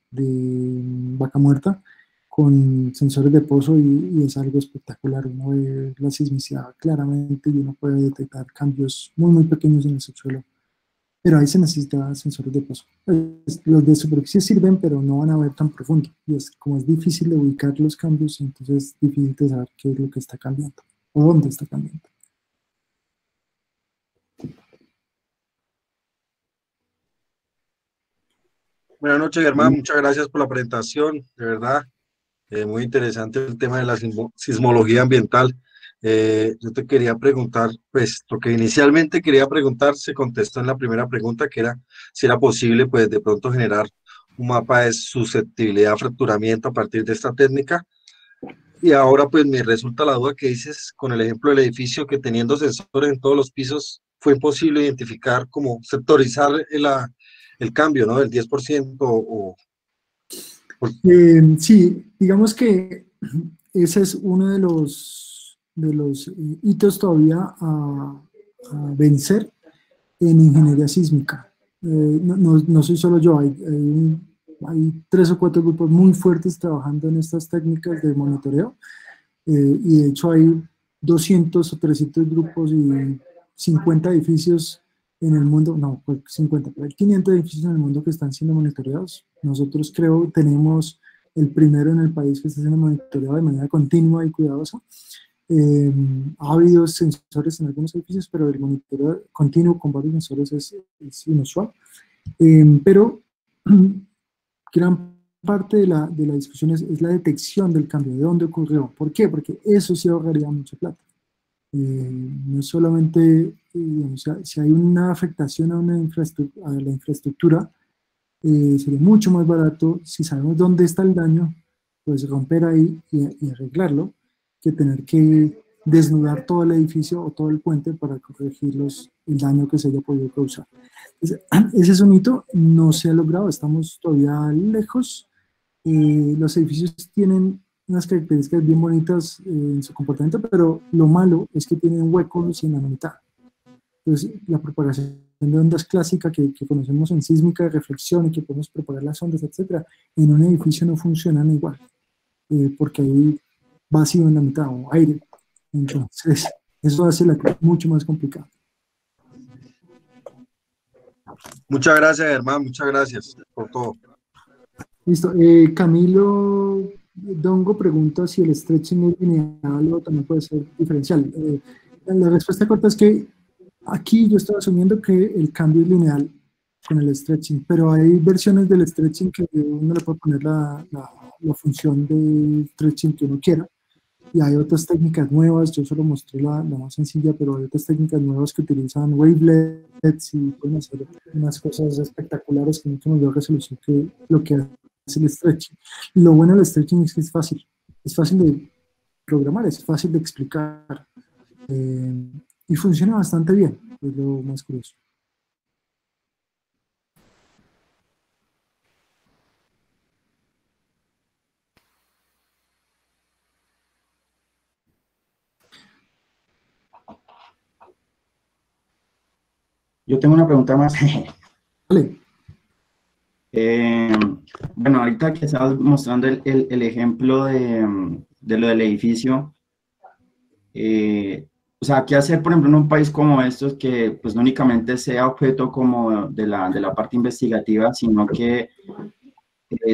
Vaca Muerta, con sensores de pozo y es algo espectacular. Uno ve la sismicidad claramente y uno puede detectar cambios muy, muy pequeños en el subsuelo. Pero ahí se necesitan sensores de pozo. Los de superficie sirven, pero no van a ver tan profundo. Y como es difícil de ubicar los cambios, entonces es difícil de saber qué es lo que está cambiando o dónde está cambiando. Buenas noches, Germán. Muchas gracias por la presentación. De verdad, muy interesante el tema de la sismología ambiental. Yo te quería preguntar, pues lo que inicialmente quería preguntar se contestó en la primera pregunta, que era si era posible, pues de pronto generar un mapa de susceptibilidad a fracturamiento a partir de esta técnica. Y ahora pues me resulta la duda que dices con el ejemplo del edificio, que teniendo sensores en todos los pisos fue imposible identificar, como sectorizar el cambio, ¿no? Del 10% Sí, digamos que ese es uno de los hitos todavía a vencer en ingeniería sísmica. No soy solo yo, hay 3 o 4 grupos muy fuertes trabajando en estas técnicas de monitoreo, y de hecho hay 200 o 300 grupos y 50 edificios en el mundo, no, 50, pero hay 500 edificios en el mundo que están siendo monitoreados. Nosotros creo tenemos el primero en el país que está siendo monitoreado de manera continua y cuidadosa. Ha habido sensores en algunos edificios, pero el monitoreo continuo con varios sensores es inusual. Pero gran parte de la discusión es la detección del cambio, de dónde ocurrió. ¿Por qué? Porque eso sí ahorraría mucha plata. No solamente, digamos, si hay una afectación a la infraestructura, sería mucho más barato si sabemos dónde está el daño, pues romper ahí y arreglarlo, que tener que desnudar todo el edificio o todo el puente para corregir el daño que se haya podido causar. Ese es un hito, no se ha logrado, estamos todavía lejos. Los edificios tienen unas características bien bonitas en su comportamiento, pero lo malo es que tienen huecos en la mitad. Entonces, la propagación de ondas clásica que conocemos en sísmica de reflexión y que podemos propagar las ondas, etcétera, en un edificio no funcionan igual, porque hay vacío en la mitad o aire. Entonces, eso hace la cosa mucho más complicada. Muchas gracias, Germán, muchas gracias por todo. Listo. Camilo Dongo pregunta si el stretching es lineal o también puede ser diferencial. La respuesta corta es que aquí yo estoy asumiendo que el cambio es lineal con el stretching, pero hay versiones del stretching que uno le puede poner la función de stretching que uno quiera, y hay otras técnicas nuevas. Yo solo mostré la más sencilla, pero hay otras técnicas nuevas que utilizan wavelets y pueden hacer unas cosas espectaculares con mucho mayor resolución que lo que hace el stretching. Lo bueno del stretching es que es fácil de programar, es fácil de explicar, y funciona bastante bien, es lo más curioso. Yo tengo una pregunta más. Vale. Bueno, ahorita que estabas mostrando el ejemplo de lo del edificio, o sea, ¿qué hacer, por ejemplo, en un país como estos que pues no únicamente sea objeto como de la parte investigativa, sino que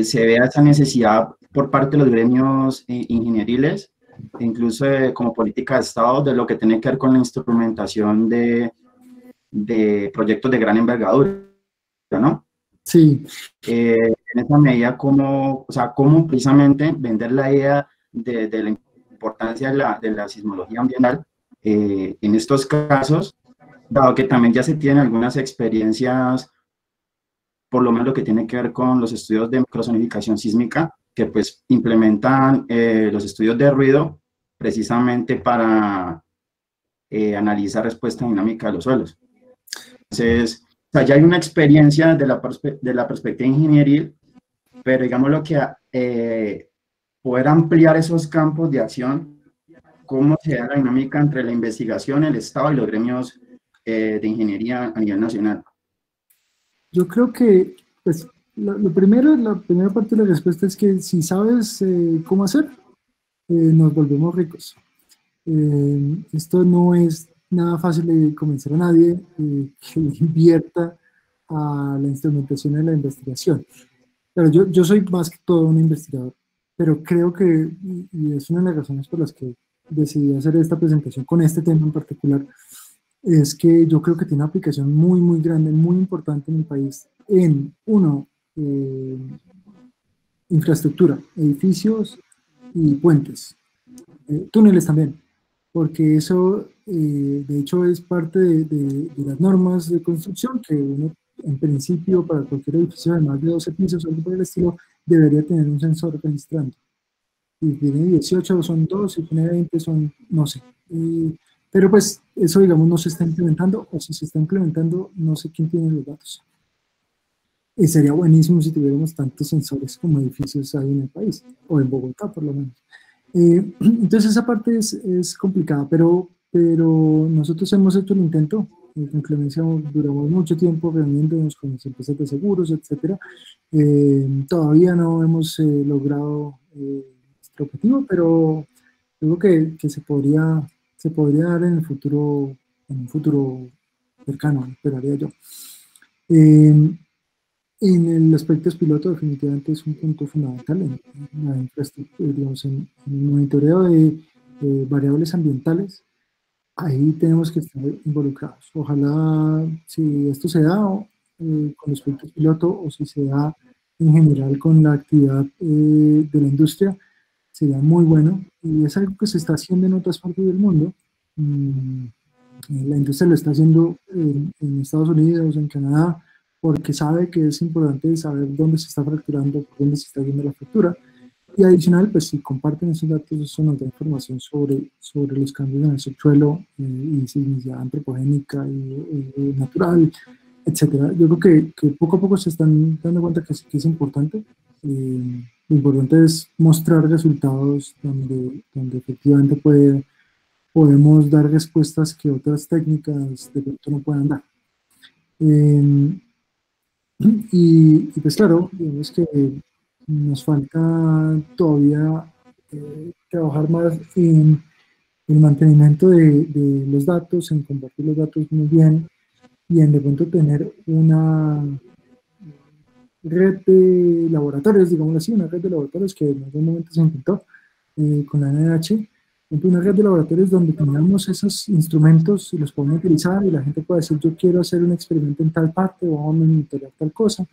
se vea esa necesidad por parte de los gremios ingenieriles, incluso como política de Estado, de lo que tiene que ver con la instrumentación de proyectos de gran envergadura, ¿no? Sí. En esa medida, ¿cómo precisamente vender la idea de la importancia de la sismología ambiental en estos casos, dado que también ya se tienen algunas experiencias, por lo menos lo que tiene que ver con los estudios de microzonificación sísmica, que pues implementan los estudios de ruido precisamente para analizar respuesta dinámica de los suelos? Entonces, o sea, ya hay una experiencia de la perspectiva ingenieril, pero digamos lo que poder ampliar esos campos de acción, cómo se da la dinámica entre la investigación, el Estado y los gremios de ingeniería a nivel nacional. Yo creo que, pues, la primera parte de la respuesta es que si sabes cómo hacer, nos volvemos ricos. Esto no es nada fácil de convencer a nadie que invierta a la instrumentación de la investigación. Pero yo soy más que todo un investigador, pero creo que, y es una de las razones por las que decidí hacer esta presentación con este tema en particular, es que yo creo que tiene una aplicación muy, muy grande, muy importante en el país, en, infraestructura, edificios y puentes, túneles también, porque eso, de hecho, es parte de las normas de construcción, que uno, en principio, para cualquier edificio de más de 12 pisos o algo por el estilo, debería tener un sensor registrando. Si tiene 18 son 2, si tiene 20 son, no sé. Pero pues eso, digamos, no se está implementando, o si se está implementando, no sé quién tiene los datos. Y sería buenísimo si tuviéramos tantos sensores como edificios hay en el país, o en Bogotá por lo menos. Entonces esa parte es complicada, pero nosotros hemos hecho el intento. Con Clemencia duramos mucho tiempo reuniéndonos con las empresas de seguros, etc. Todavía no hemos logrado nuestro objetivo, pero Algo que se podría dar en un futuro cercano, esperaría yo. En el aspecto piloto definitivamente es un punto fundamental en la infraestructura, digamos, en el monitoreo de variables ambientales. Ahí tenemos que estar involucrados. Ojalá, si esto se da con los proyectos piloto o si se da en general con la actividad de la industria, sería muy bueno. Y es algo que se está haciendo en otras partes del mundo. La industria lo está haciendo en Estados Unidos, en Canadá, porque sabe que es importante saber dónde se está fracturando, por dónde se está yendo la fractura. Y adicional, pues si comparten esos datos, eso nos da información sobre los cambios en el subsuelo y sismicidad antropogénica y natural, etcétera. Yo creo que poco a poco se están dando cuenta que es importante. Lo importante es mostrar resultados donde efectivamente podemos dar respuestas que otras técnicas de pronto no puedan dar. Y pues claro, digamos que nos falta todavía trabajar más en el mantenimiento de los datos, en compartir los datos muy bien y en de pronto tener una red de laboratorios, digamos así, una red de laboratorios que en algún momento se intentó con la NIH, una red de laboratorios donde tengamos esos instrumentos y los podemos utilizar y la gente puede decir yo quiero hacer un experimento en tal parte o vamos a monitorear tal cosa,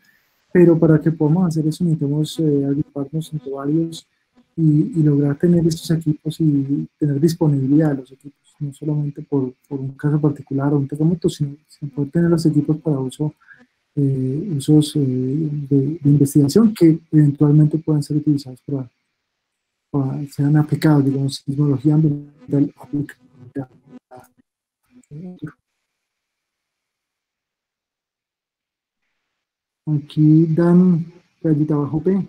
pero para que podamos hacer eso necesitamos agruparnos entre varios y lograr tener estos equipos y tener disponibilidad de los equipos, no solamente por un caso particular o un terremoto, sino poder tener los equipos para usos de investigación que eventualmente puedan ser utilizados para sean aplicados, digamos, sismología ambiental aplicada. Aquí Dan Rayita Bajo P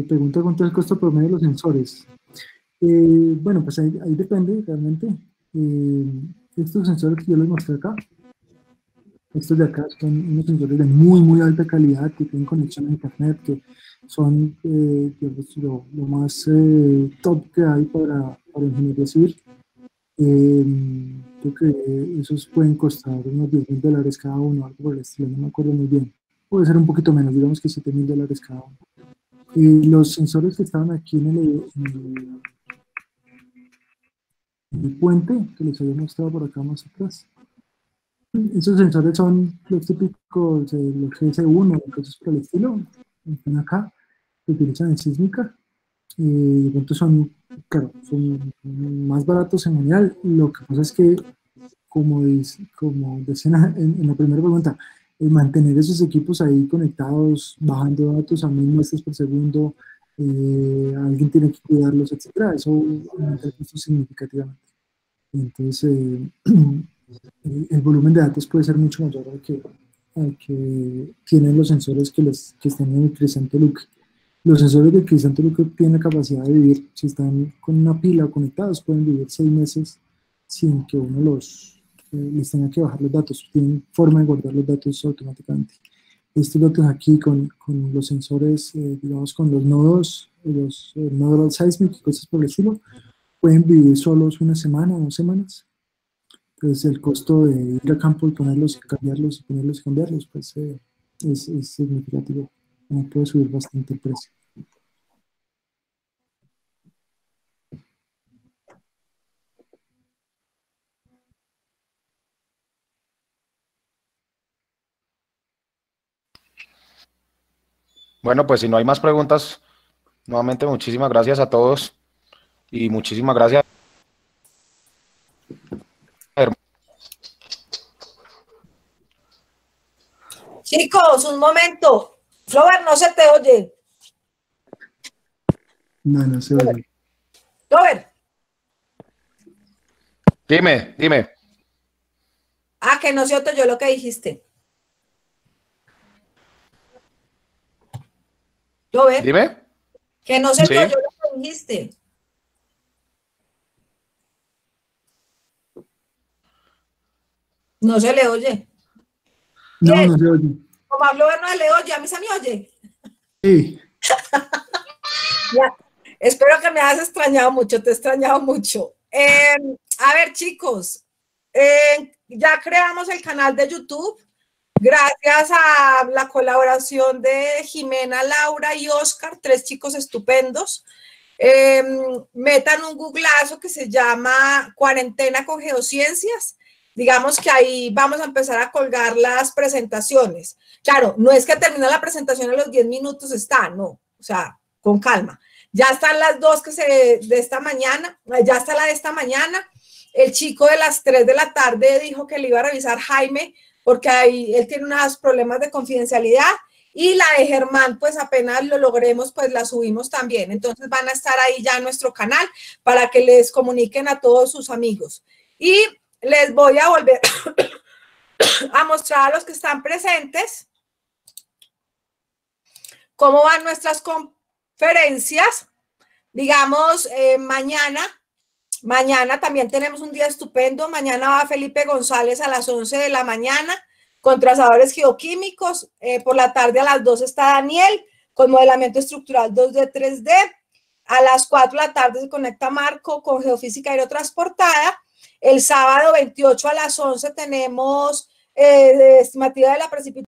pregunta cuánto es el costo promedio de los sensores. Bueno, pues ahí depende realmente. Estos sensores que yo les mostré acá, estos de acá son unos sensores de muy alta calidad que tienen conexión a internet, que son lo más top que hay para ingeniería civil. Creo que esos pueden costar unos $10,000 cada uno, algo por el estilo, no me acuerdo muy bien. Puede ser un poquito menos, digamos que $7,000 cada uno. Los sensores que estaban aquí en el puente, que les había mostrado por acá más atrás, esos sensores son los típicos, los GS1, cosas por el estilo, están acá, que utilizan en sísmica. De pronto son, claro, son más baratos en general. Lo que pasa es que, como decían en la primera pregunta, mantener esos equipos ahí conectados, bajando datos a 1000 muestras por segundo, alguien tiene que cuidarlos, etcétera, eso aumenta el costo significativamente. Entonces, el volumen de datos puede ser mucho mayor al que tienen los sensores que están en el Crisanto Luque. Los sensores del Crisanto Luque tienen la capacidad de vivir, si están con una pila o conectados, pueden vivir 6 meses sin que uno les tenga que bajar los datos. Tienen forma de guardar los datos automáticamente. Estos datos aquí con los sensores, digamos con los nodos, los nodal seismic y cosas por el estilo, pueden vivir solos una semana o 2 semanas. Pues el costo de ir a campo y ponerlos y cambiarlos y ponerlos y cambiarlos, pues es significativo. Puede subir bastante el precio. Bueno, pues si no hay más preguntas, nuevamente muchísimas gracias a todos y muchísimas gracias. Chicos, un momento. Flover, no se te oye. No se oye. Flover. Dime. Ah, que no se oyó lo que dijiste. Flover. Dime. Que no se oyó lo que dijiste. No se le oye. No se oye. Como a Flover no se le oye, a mí se me oye. Sí. Espero que me hayas extrañado mucho, te he extrañado mucho. A ver, chicos, ya creamos el canal de YouTube. Gracias a la colaboración de Jimena, Laura y Oscar, 3 chicos estupendos. Metan un googlazo que se llama Cuarentena con Geociencias. Digamos que ahí vamos a empezar a colgar las presentaciones. Claro, no es que termine la presentación a los 10 minutos está, no, o sea, con calma. Ya están las 2 de esta mañana, ya está la de esta mañana. El chico de las 3 de la tarde dijo que le iba a revisar Jaime, porque ahí él tiene unos problemas de confidencialidad. Y la de Germán, pues apenas lo logremos, pues la subimos también. Entonces van a estar ahí ya en nuestro canal para que les comuniquen a todos sus amigos. Y les voy a volver a mostrar a los que están presentes cómo van nuestras conferencias. Digamos, mañana también tenemos un día estupendo. Mañana va Felipe González a las 11 de la mañana con trazadores geoquímicos. Por la tarde a las 2 está Daniel con modelamiento estructural 2D, 3D. A las 4 de la tarde se conecta Marco con geofísica aerotransportada. El sábado 28 a las 11 tenemos estimativa de la precipitación